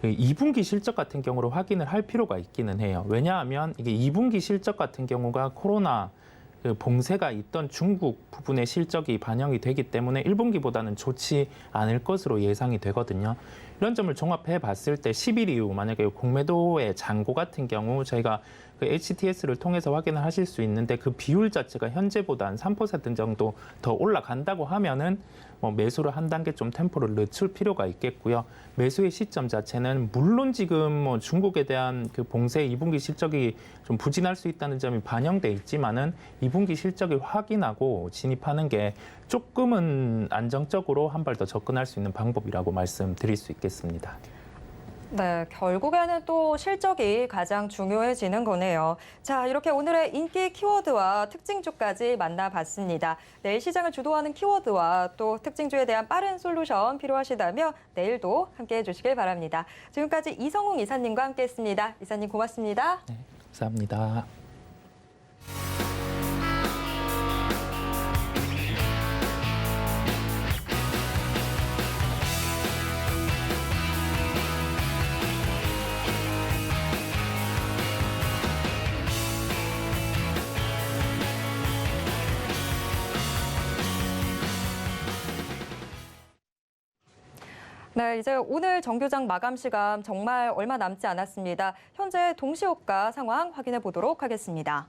2분기 실적 같은 경우로 확인을 할 필요가 있기는 해요. 왜냐하면 이게 2분기 실적 같은 경우가 코로나 그 봉쇄가 있던 중국 부분의 실적이 반영이 되기 때문에 1분기보다는 좋지 않을 것으로 예상이 되거든요. 이런 점을 종합해 봤을 때 10일 이후 만약에 공매도의 잔고 같은 경우 저희가 그 HTS를 통해서 확인을 하실 수 있는데 그 비율 자체가 현재보다 한 3% 정도 더 올라간다고 하면은 매수를 한 단계 좀 템포를 늦출 필요가 있겠고요. 매수의 시점 자체는 물론 지금 중국에 대한 그 봉쇄 2분기 실적이 좀 부진할 수 있다는 점이 반영돼 있지만은 2분기 실적을 확인하고 진입하는 게 조금은 안정적으로 한 발 더 접근할 수 있는 방법이라고 말씀드릴 수 있겠습니다.
네, 결국에는 또 실적이 가장 중요해지는 거네요. 자, 이렇게 오늘의 인기 키워드와 특징주까지 만나봤습니다. 내일 시장을 주도하는 키워드와 또 특징주에 대한 빠른 솔루션 필요하시다면 내일도 함께해 주시길 바랍니다. 지금까지 이성웅 이사님과 함께했습니다. 이사님 고맙습니다.
네, 감사합니다.
네, 이제 오늘 정규장 마감 시간 정말 얼마 남지 않았습니다. 현재 동시호가 상황 확인해 보도록 하겠습니다.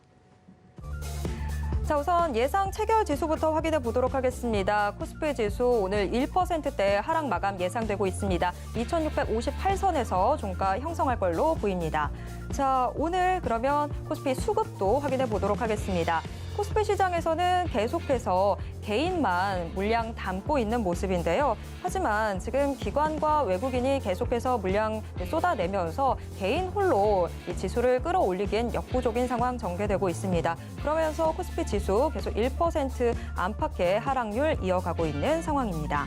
자, 우선 예상 체결 지수부터 확인해 보도록 하겠습니다. 코스피 지수 오늘 1%대 하락 마감 예상되고 있습니다. 2658선에서 종가 형성할 걸로 보입니다. 자, 오늘 그러면 코스피 수급도 확인해 보도록 하겠습니다. 코스피 시장에서는 계속해서 개인만 물량 담고 있는 모습인데요. 하지만 지금 기관과 외국인이 계속해서 물량 쏟아내면서 개인 홀로 이 지수를 끌어올리기엔 역부족인 상황 전개되고 있습니다. 그러면서 코스피 지수 계속 1% 안팎의 하락률 이어가고 있는 상황입니다.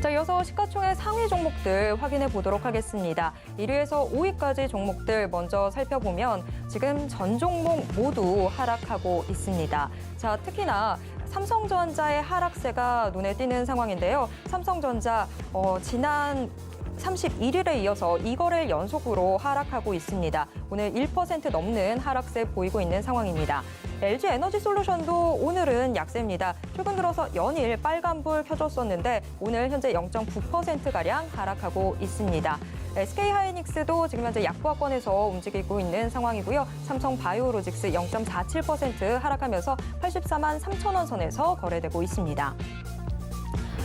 자, 이어서 시가총액 상위 종목들 확인해 보도록 하겠습니다. 1위에서 5위까지 종목들 먼저 살펴보면 지금 전 종목 모두 하락하고 있습니다. 자, 특히나 삼성전자의 하락세가 눈에 띄는 상황인데요. 삼성전자 지난 31일에 이어서 2거래일 연속으로 하락하고 있습니다. 오늘 1% 넘는 하락세 보이고 있는 상황입니다. LG 에너지솔루션도 오늘은 약세입니다. 최근 들어서 연일 빨간불 켜줬었는데 오늘 현재 0.9%가량 하락하고 있습니다. SK하이닉스도 지금 현재 약보합권에서 움직이고 있는 상황이고요. 삼성바이오로직스 0.47% 하락하면서 84만 3천 원 선에서 거래되고 있습니다.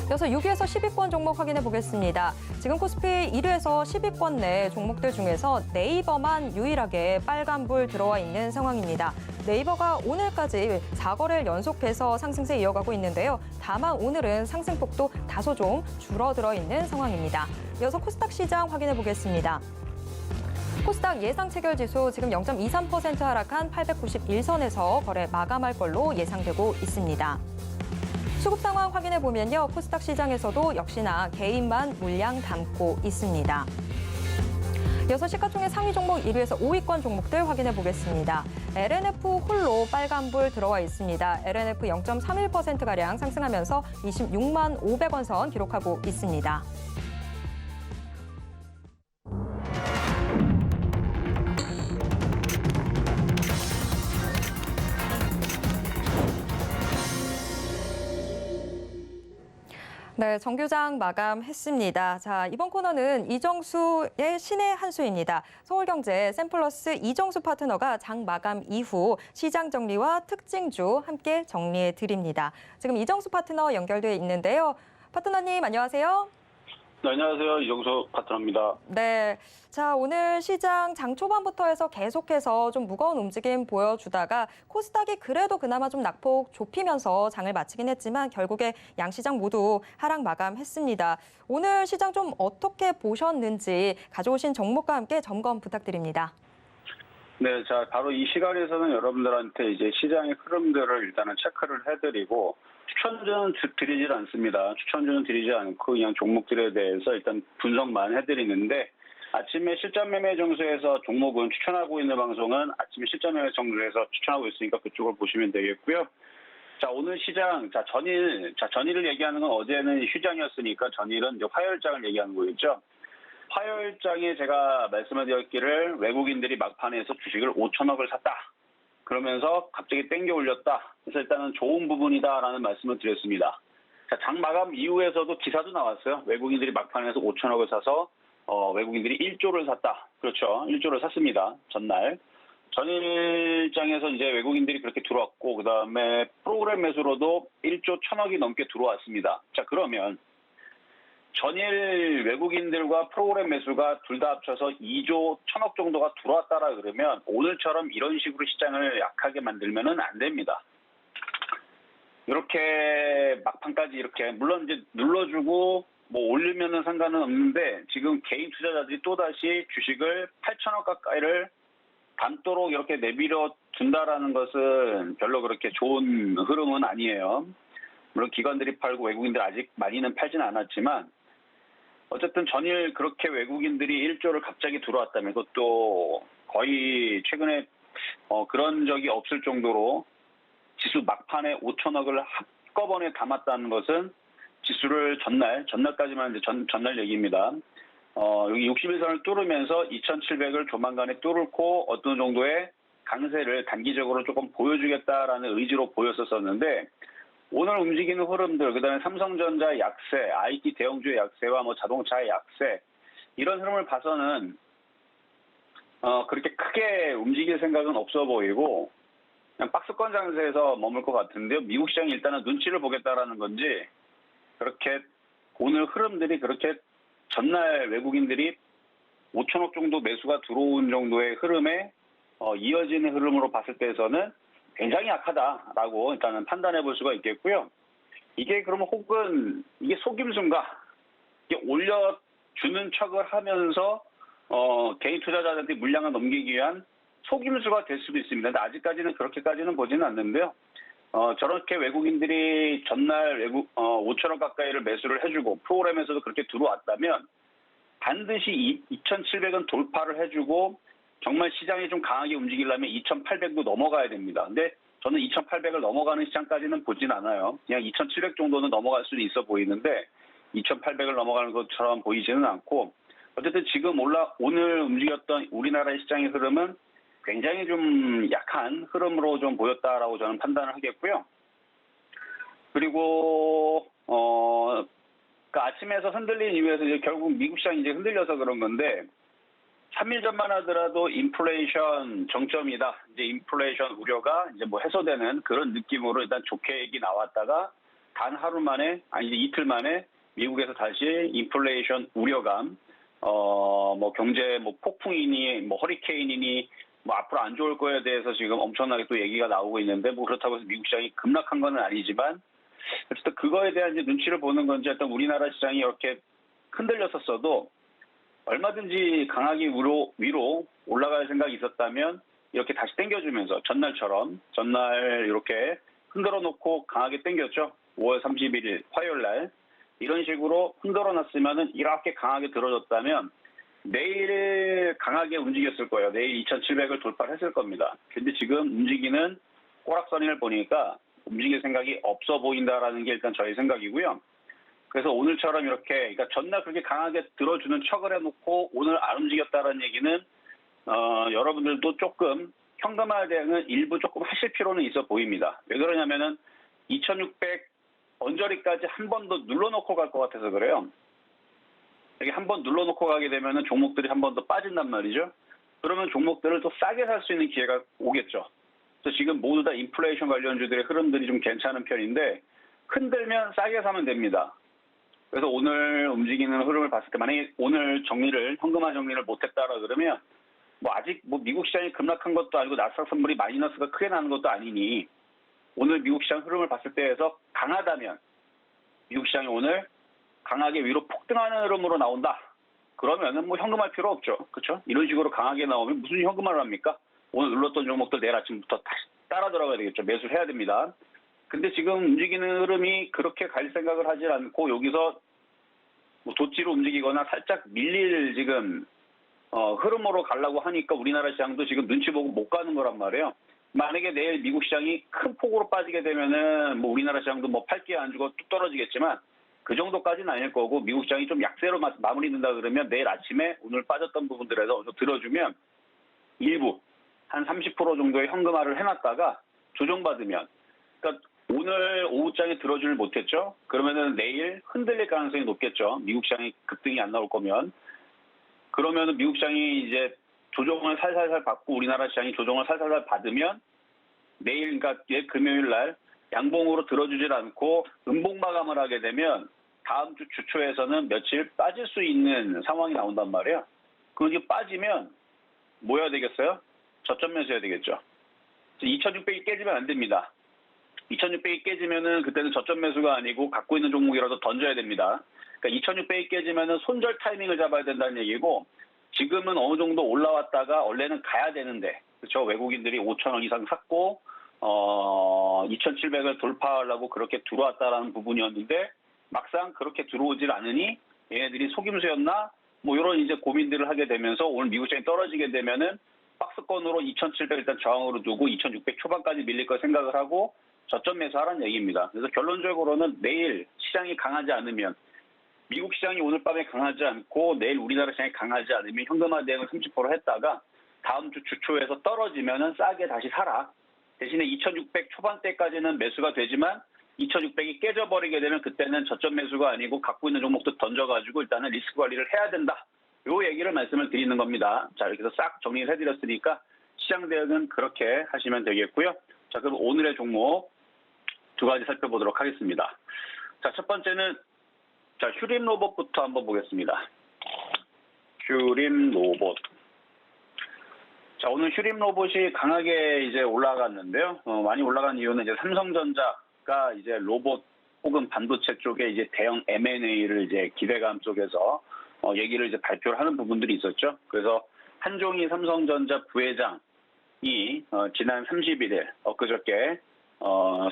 이어서 6위에서 10위권 종목 확인해 보겠습니다. 지금 코스피 1위에서 10위권 내 종목들 중에서 네이버만 유일하게 빨간불 들어와 있는 상황입니다. 네이버가 오늘까지 4거래일 연속해서 상승세 이어가고 있는데요. 다만 오늘은 상승폭도 다소 좀 줄어들어 있는 상황입니다. 이어서 코스닥 시장 확인해 보겠습니다. 코스닥 예상 체결 지수 지금 0.23% 하락한 891선에서 거래 마감할 걸로 예상되고 있습니다. 수급 상황 확인해 보면요. 코스닥 시장에서도 역시나 개인만 물량 담고 있습니다. 이어서 시가총액 상위 종목 1위에서 5위권 종목들 확인해 보겠습니다. LNF 홀로 빨간불 들어와 있습니다. LNF 0.31%가량 상승하면서 26만 500원 선 기록하고 있습니다. 네, 정규장 마감했습니다. 자, 이번 코너는 이정수의 신의 한 수입니다. 서울경제 샘플러스 이정수 파트너가 장 마감 이후 시장 정리와 특징주 함께 정리해 드립니다. 지금 이정수 파트너 연결돼 있는데요. 파트너님 안녕하세요.
네, 안녕하세요. 이정수 파트너입니다.
네. 자, 오늘 시장 장 초반부터 해서 계속해서 좀 무거운 움직임 보여주다가 코스닥이 그래도 그나마 좀 낙폭 좁히면서 장을 마치긴 했지만 결국에 양시장 모두 하락 마감했습니다. 오늘 시장 좀 어떻게 보셨는지 가져오신 종목과 함께 점검 부탁드립니다.
네, 자, 바로 이 시간에서는 여러분들한테 이제 시장의 흐름들을 일단은 체크를 해드리고 추천주는 드리질 않습니다. 추천주는 드리지 않고 그냥 종목들에 대해서 일단 분석만 해드리는데 아침에 실전 매매 정수에서 종목은 추천하고 있는 방송은 아침에 실전 매매 정수에서 추천하고 있으니까 그쪽을 보시면 되겠고요. 자, 오늘 시장, 전일을 얘기하는 건 어제는 휴장이었으니까 전일은 이제 화요일장을 얘기하는 거겠죠. 화요일장에 제가 말씀드렸기를 외국인들이 막판에서 주식을 5천억을 샀다. 그러면서 갑자기 땡겨 올렸다. 그래서 일단은 좋은 부분이다라는 말씀을 드렸습니다. 자, 장 마감 이후에서도 기사도 나왔어요. 외국인들이 막판에서 5천억을 사서 외국인들이 1조를 샀다. 그렇죠. 1조를 샀습니다. 전날. 전일장에서 이제 외국인들이 그렇게 들어왔고 그다음에 프로그램 매수로도 1조 1천억이 넘게 들어왔습니다. 자, 그러면 전일 외국인들과 프로그램 매수가 둘 다 합쳐서 2조 1천억 정도가 들어왔다라 그러면 오늘처럼 이런 식으로 시장을 약하게 만들면은 안 됩니다. 이렇게 막판까지 이렇게 물론 이제 눌러주고 뭐 올리면은 상관은 없는데 지금 개인 투자자들이 또다시 주식을 8천억 가까이를 밤도록 이렇게 내밀어 둔다라는 것은 별로 그렇게 좋은 흐름은 아니에요. 물론 기관들이 팔고 외국인들 아직 많이는 팔지는 않았지만 어쨌든 전일 그렇게 외국인들이 1조를 갑자기 들어왔다면 그것도 거의 최근에 그런 적이 없을 정도로 지수 막판에 5천억을 한꺼번에 담았다는 것은 지수를 전날까지만 이제 전날 얘기입니다. 여기 61선을 뚫으면서 2,700을 조만간에 뚫고 어떤 정도의 강세를 단기적으로 조금 보여주겠다라는 의지로 보였었는데 오늘 움직이는 흐름들, 그다음에 삼성전자의 약세, IT 대형주의 약세와 뭐 자동차의 약세 이런 흐름을 봐서는 그렇게 크게 움직일 생각은 없어 보이고 그냥 박스권 장세에서 머물 것 같은데요. 미국 시장이 일단은 눈치를 보겠다라는 건지 그렇게 오늘 흐름들이 그렇게 전날 외국인들이 5천억 정도 매수가 들어온 정도의 흐름에 이어지는 흐름으로 봤을 때에서는 굉장히 약하다라고 일단은 판단해 볼 수가 있겠고요. 이게 그러면 혹은 이게 속임수인가? 이게 올려주는 척을 하면서 개인 투자자들한테 물량을 넘기기 위한 속임수가 될 수도 있습니다. 근데 아직까지는 그렇게까지는 보지는 않는데요. 저렇게 외국인들이 전날 5천억 가까이를 매수를 해주고 프로그램에서도 그렇게 들어왔다면 반드시 2,700은 돌파를 해주고 정말 시장이 좀 강하게 움직이려면 2,800도 넘어가야 됩니다. 근데 저는 2,800을 넘어가는 시장까지는 보진 않아요. 그냥 2,700 정도는 넘어갈 수는 있어 보이는데 2,800을 넘어가는 것처럼 보이지는 않고 어쨌든 지금 오늘 움직였던 우리나라의 시장의 흐름은 굉장히 좀 약한 흐름으로 좀 보였다라고 저는 판단을 하겠고요. 그리고 그 아침에서 흔들린 이유에서 이제 결국 미국 시장이 이제 흔들려서 그런 건데 3일 전만 하더라도 인플레이션 정점이다. 이제 인플레이션 우려가 이제 뭐 해소되는 그런 느낌으로 일단 좋게 얘기 나왔다가 단 하루 만에 이제 이틀 만에 미국에서 다시 인플레이션 우려감, 뭐 경제 뭐 폭풍이니 뭐 허리케인이니 뭐 앞으로 안 좋을 거에 대해서 지금 엄청나게 또 얘기가 나오고 있는데 뭐 그렇다고 해서 미국 시장이 급락한 건 아니지만 어쨌든 그거에 대한 이제 눈치를 보는 건지 일단 우리나라 시장이 이렇게 흔들렸었어도 얼마든지 강하게 위로 올라갈 생각이 있었다면 이렇게 다시 당겨주면서 전날 이렇게 흔들어 놓고 강하게 당겼죠. 5월 31일 화요일 날 이런 식으로 흔들어 놨으면은 이렇게 강하게 들어졌다면 내일 강하게 움직였을 거예요. 내일 2,700을 돌파했을 겁니다. 근데 지금 움직이는 꼬락선을 보니까 움직일 생각이 없어 보인다라는 게 일단 저의 생각이고요. 그래서 오늘처럼 이렇게 그러니까 전날 그렇게 강하게 들어주는 척을 해놓고 오늘 안 움직였다라는 얘기는 여러분들도 조금 현금화 대응은 일부 조금 하실 필요는 있어 보입니다. 왜 그러냐면은 2,600 언저리까지 한 번 더 눌러놓고 갈 것 같아서 그래요. 여기 한 번 눌러놓고 가게 되면은 종목들이 한 번 더 빠진단 말이죠. 그러면 종목들을 또 싸게 살 수 있는 기회가 오겠죠. 그래서 지금 모두 다 인플레이션 관련주들의 흐름들이 좀 괜찮은 편인데 흔들면 싸게 사면 됩니다. 그래서 오늘 움직이는 흐름을 봤을 때 만약에 오늘 현금화 정리를 못했다라 그러면 뭐 아직 뭐 미국 시장이 급락한 것도 아니고 나스닥 선물이 마이너스가 크게 나는 것도 아니니 오늘 미국 시장 흐름을 봤을 때에서 강하다면 미국 시장이 오늘 강하게 위로 폭등하는 흐름으로 나온다. 그러면은 뭐 현금할 필요 없죠. 그렇죠? 이런 식으로 강하게 나오면 무슨 현금화를 합니까? 오늘 눌렀던 종목들 내일 아침부터 다시 따라 들어가야 되겠죠. 매수를 해야 됩니다. 근데 지금 움직이는 흐름이 그렇게 갈 생각을 하지 않고 여기서 뭐 도치로 움직이거나 살짝 밀릴 지금 흐름으로 가려고 하니까 우리나라 시장도 지금 눈치 보고 못 가는 거란 말이에요. 만약에 내일 미국 시장이 큰 폭으로 빠지게 되면은 뭐 우리나라 시장도 뭐 팔기에 안 주고 뚝 떨어지겠지만 그 정도까지는 아닐 거고 미국 시장이 좀 약세로 마무리된다 그러면 내일 아침에 오늘 빠졌던 부분들에서 어서 들어주면 일부 한 30% 정도의 현금화를 해놨다가 조정받으면 그러니까 오늘 오후장에 들어주질 못했죠. 그러면은 내일 흔들릴 가능성이 높겠죠. 미국 시장이 급등이 안 나올 거면. 그러면은 미국 시장이 이제 조정을 살살살 받고 우리나라 시장이 조정을 살살살 받으면 내일 그러니까 금요일 날 양봉으로 들어주질 않고 음봉 마감을 하게 되면 다음 주 주초에서는 며칠 빠질 수 있는 상황이 나온단 말이에요. 그게 빠지면 뭐 해야 되겠어요? 저점 매수해야 되겠죠. 2600이 깨지면 안 됩니다. 2600이 깨지면은 그때는 저점 매수가 아니고 갖고 있는 종목이라도 던져야 됩니다. 그러니까 2600이 깨지면은 손절 타이밍을 잡아야 된다는 얘기고 지금은 어느 정도 올라왔다가 원래는 가야 되는데 그렇죠. 외국인들이 5,000원 이상 샀고 2,700을 돌파하려고 그렇게 들어왔다라는 부분이었는데 막상 그렇게 들어오질 않으니 얘네들이 속임수였나 뭐 이런 이제 고민들을 하게 되면서 오늘 미국 시장이 떨어지게 되면은 박스권으로 2,700 일단 저항으로 두고 2,600 초반까지 밀릴 걸 생각을 하고 저점 매수하라는 얘기입니다. 그래서 결론적으로는 내일 시장이 강하지 않으면 미국 시장이 오늘 밤에 강하지 않고 내일 우리나라 시장이 강하지 않으면 현금화 대응을 30% 했다가 다음 주 주초에서 떨어지면은 싸게 다시 사라. 대신에 2,600 초반대까지는 매수가 되지만 2,600이 깨져버리게 되면 그때는 저점 매수가 아니고 갖고 있는 종목도 던져가지고 일단은 리스크 관리를 해야 된다. 요 얘기를 말씀을 드리는 겁니다. 자, 이렇게 해서 싹 정리를 해드렸으니까 시장 대응은 그렇게 하시면 되겠고요. 자, 그럼 오늘의 종목 두 가지 살펴보도록 하겠습니다. 자, 첫 번째는 자, 휴림 로봇부터 한번 보겠습니다. 휴림 로봇. 자, 오늘 휴림 로봇이 강하게 이제 올라갔는데요. 많이 올라간 이유는 이제 삼성전자가 이제 로봇 혹은 반도체 쪽에 이제 대형 M&A를 이제 기대감 쪽에서 얘기를 이제 발표를 하는 부분들이 있었죠. 그래서 한종희 삼성전자 부회장이 지난 31일 엊그저께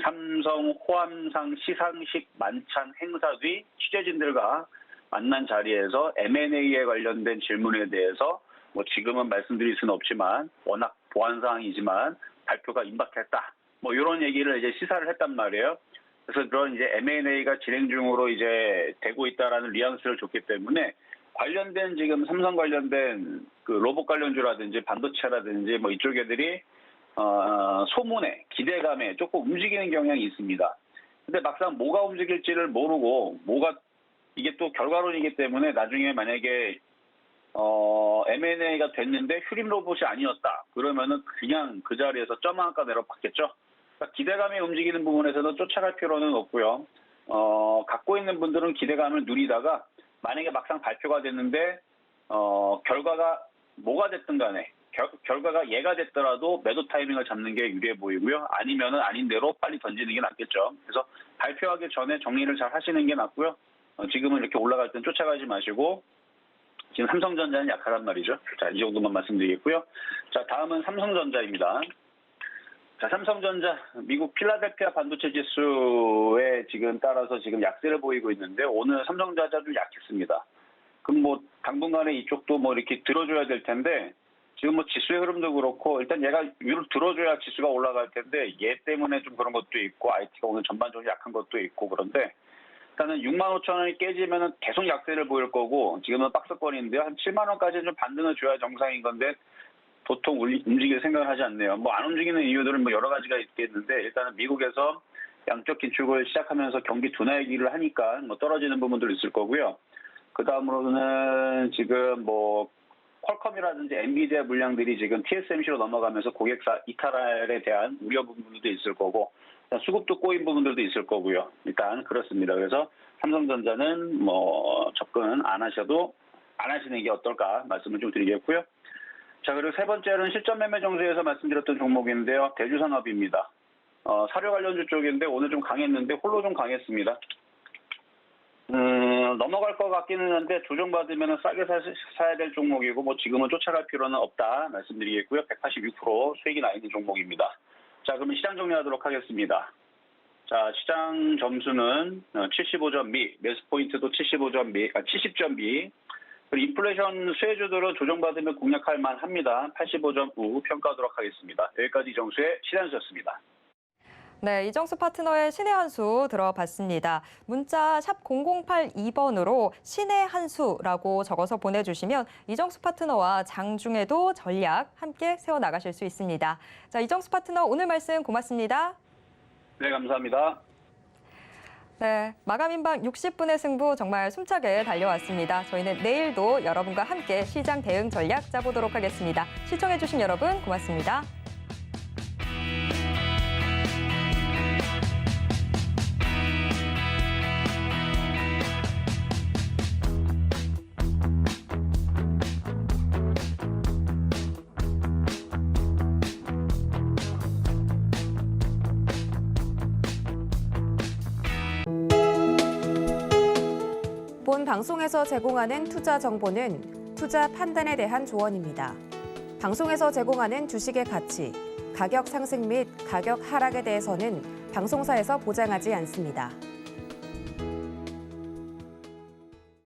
삼성 호암상 시상식 만찬 행사 뒤 취재진들과 만난 자리에서 M&A에 관련된 질문에 대해서 뭐 지금은 말씀드릴 수는 없지만 워낙 보안 사항이지만 발표가 임박했다. 뭐 이런 얘기를 이제 시사를 했단 말이에요. 그래서 그런 이제 M&A가 진행 중으로 이제 되고 있다라는 뉘앙스를 줬기 때문에 관련된 지금 삼성 관련된 그 로봇 관련주라든지 반도체라든지 뭐 이쪽 애들이 소문에 기대감에 조금 움직이는 경향이 있습니다. 근데 막상 뭐가 움직일지를 모르고 뭐가 이게 또 결과론이기 때문에 나중에 만약에 M&A가 됐는데 휴림 로봇이 아니었다. 그러면은 그냥 그 자리에서 점 한가 내로 받겠죠. 그러니까 기대감에 움직이는 부분에서는 쫓아갈 필요는 없고요. 갖고 있는 분들은 기대감을 누리다가 만약에 막상 발표가 됐는데 결과가 뭐가 됐든 간에 결과가 얘가 됐더라도 매도 타이밍을 잡는 게 유리해 보이고요. 아니면은 아닌 대로 빨리 던지는 게 낫겠죠. 그래서 발표하기 전에 정리를 잘 하시는 게 낫고요. 지금은 이렇게 올라갈 땐 쫓아가지 마시고 지금 삼성전자는 약하단 말이죠. 자, 이 정도만 말씀드리겠고요. 자, 다음은 삼성전자입니다. 자, 삼성전자 미국 필라델피아 반도체 지수에 지금 따라서 지금 약세를 보이고 있는데 오늘 삼성전자 좀 약했습니다. 그럼 뭐 당분간에 이쪽도 뭐 이렇게 들어줘야 될 텐데 지금 뭐 지수의 흐름도 그렇고 일단 얘가 위로 들어줘야 지수가 올라갈 텐데 얘 때문에 좀 그런 것도 있고 IT가 오늘 전반적으로 약한 것도 있고 그런데 일단은 65,000원이 깨지면은 계속 약세를 보일 거고 지금은 박스권인데요. 한 7만 원까지는 좀 반등을 줘야 정상인 건데 보통 움직일 생각을 하지 않네요. 뭐 안 움직이는 이유들은 뭐 여러 가지가 있겠는데 일단은 미국에서 양적 긴축을 시작하면서 경기 둔화이기를 하니까 뭐 떨어지는 부분도 있을 거고요. 그 다음으로는 지금 뭐 퀄컴이라든지 엔비디아 물량들이 지금 TSMC로 넘어가면서 고객사 이탈에 대한 우려 부분들도 있을 거고 수급도 꼬인 부분들도 있을 거고요. 일단 그렇습니다. 그래서 삼성전자는 뭐 접근 안 하시는 게 어떨까 말씀을 좀 드리겠고요. 자, 그리고 세 번째는 실전 매매 정세에서 말씀드렸던 종목인데요. 대주산업입니다. 사료 관련주 쪽인데 오늘 좀 강했는데 홀로 좀 강했습니다. 넘어갈 것 같기는 한데 조정받으면 싸게 사야 될 종목이고 뭐 지금은 쫓아갈 필요는 없다 말씀드리겠고요. 186% 수익이 나 있는 종목입니다. 자, 그러면 시장 정리하도록 하겠습니다. 자, 시장 점수는 75점 미, 매수 포인트도 75점 미, 70점 미. 그리고 인플레이션 수혜주들은 조정받으면 공략할 만합니다. 85점 우 평가하도록 하겠습니다. 여기까지 이정수의 신한수였습니다.
네, 이정수 파트너의 신의 한 수 들어봤습니다. 문자 샵 0082번으로 신의 한 수라고 적어서 보내주시면 이정수 파트너와 장중에도 전략 함께 세워나가실 수 있습니다. 자, 이정수 파트너 오늘 말씀 고맙습니다.
네, 감사합니다.
네, 마감인방 60분의 승부 정말 숨차게 달려왔습니다. 저희는 내일도 여러분과 함께 시장 대응 전략 짜보도록 하겠습니다. 시청해주신 여러분 고맙습니다.
본 방송에서 제공하는 투자 정보는 투자 판단에 대한 조언입니다. 방송에서 제공하는 주식의 가치, 가격 상승 및 가격 하락에 대해서는 방송사에서 보장하지 않습니다.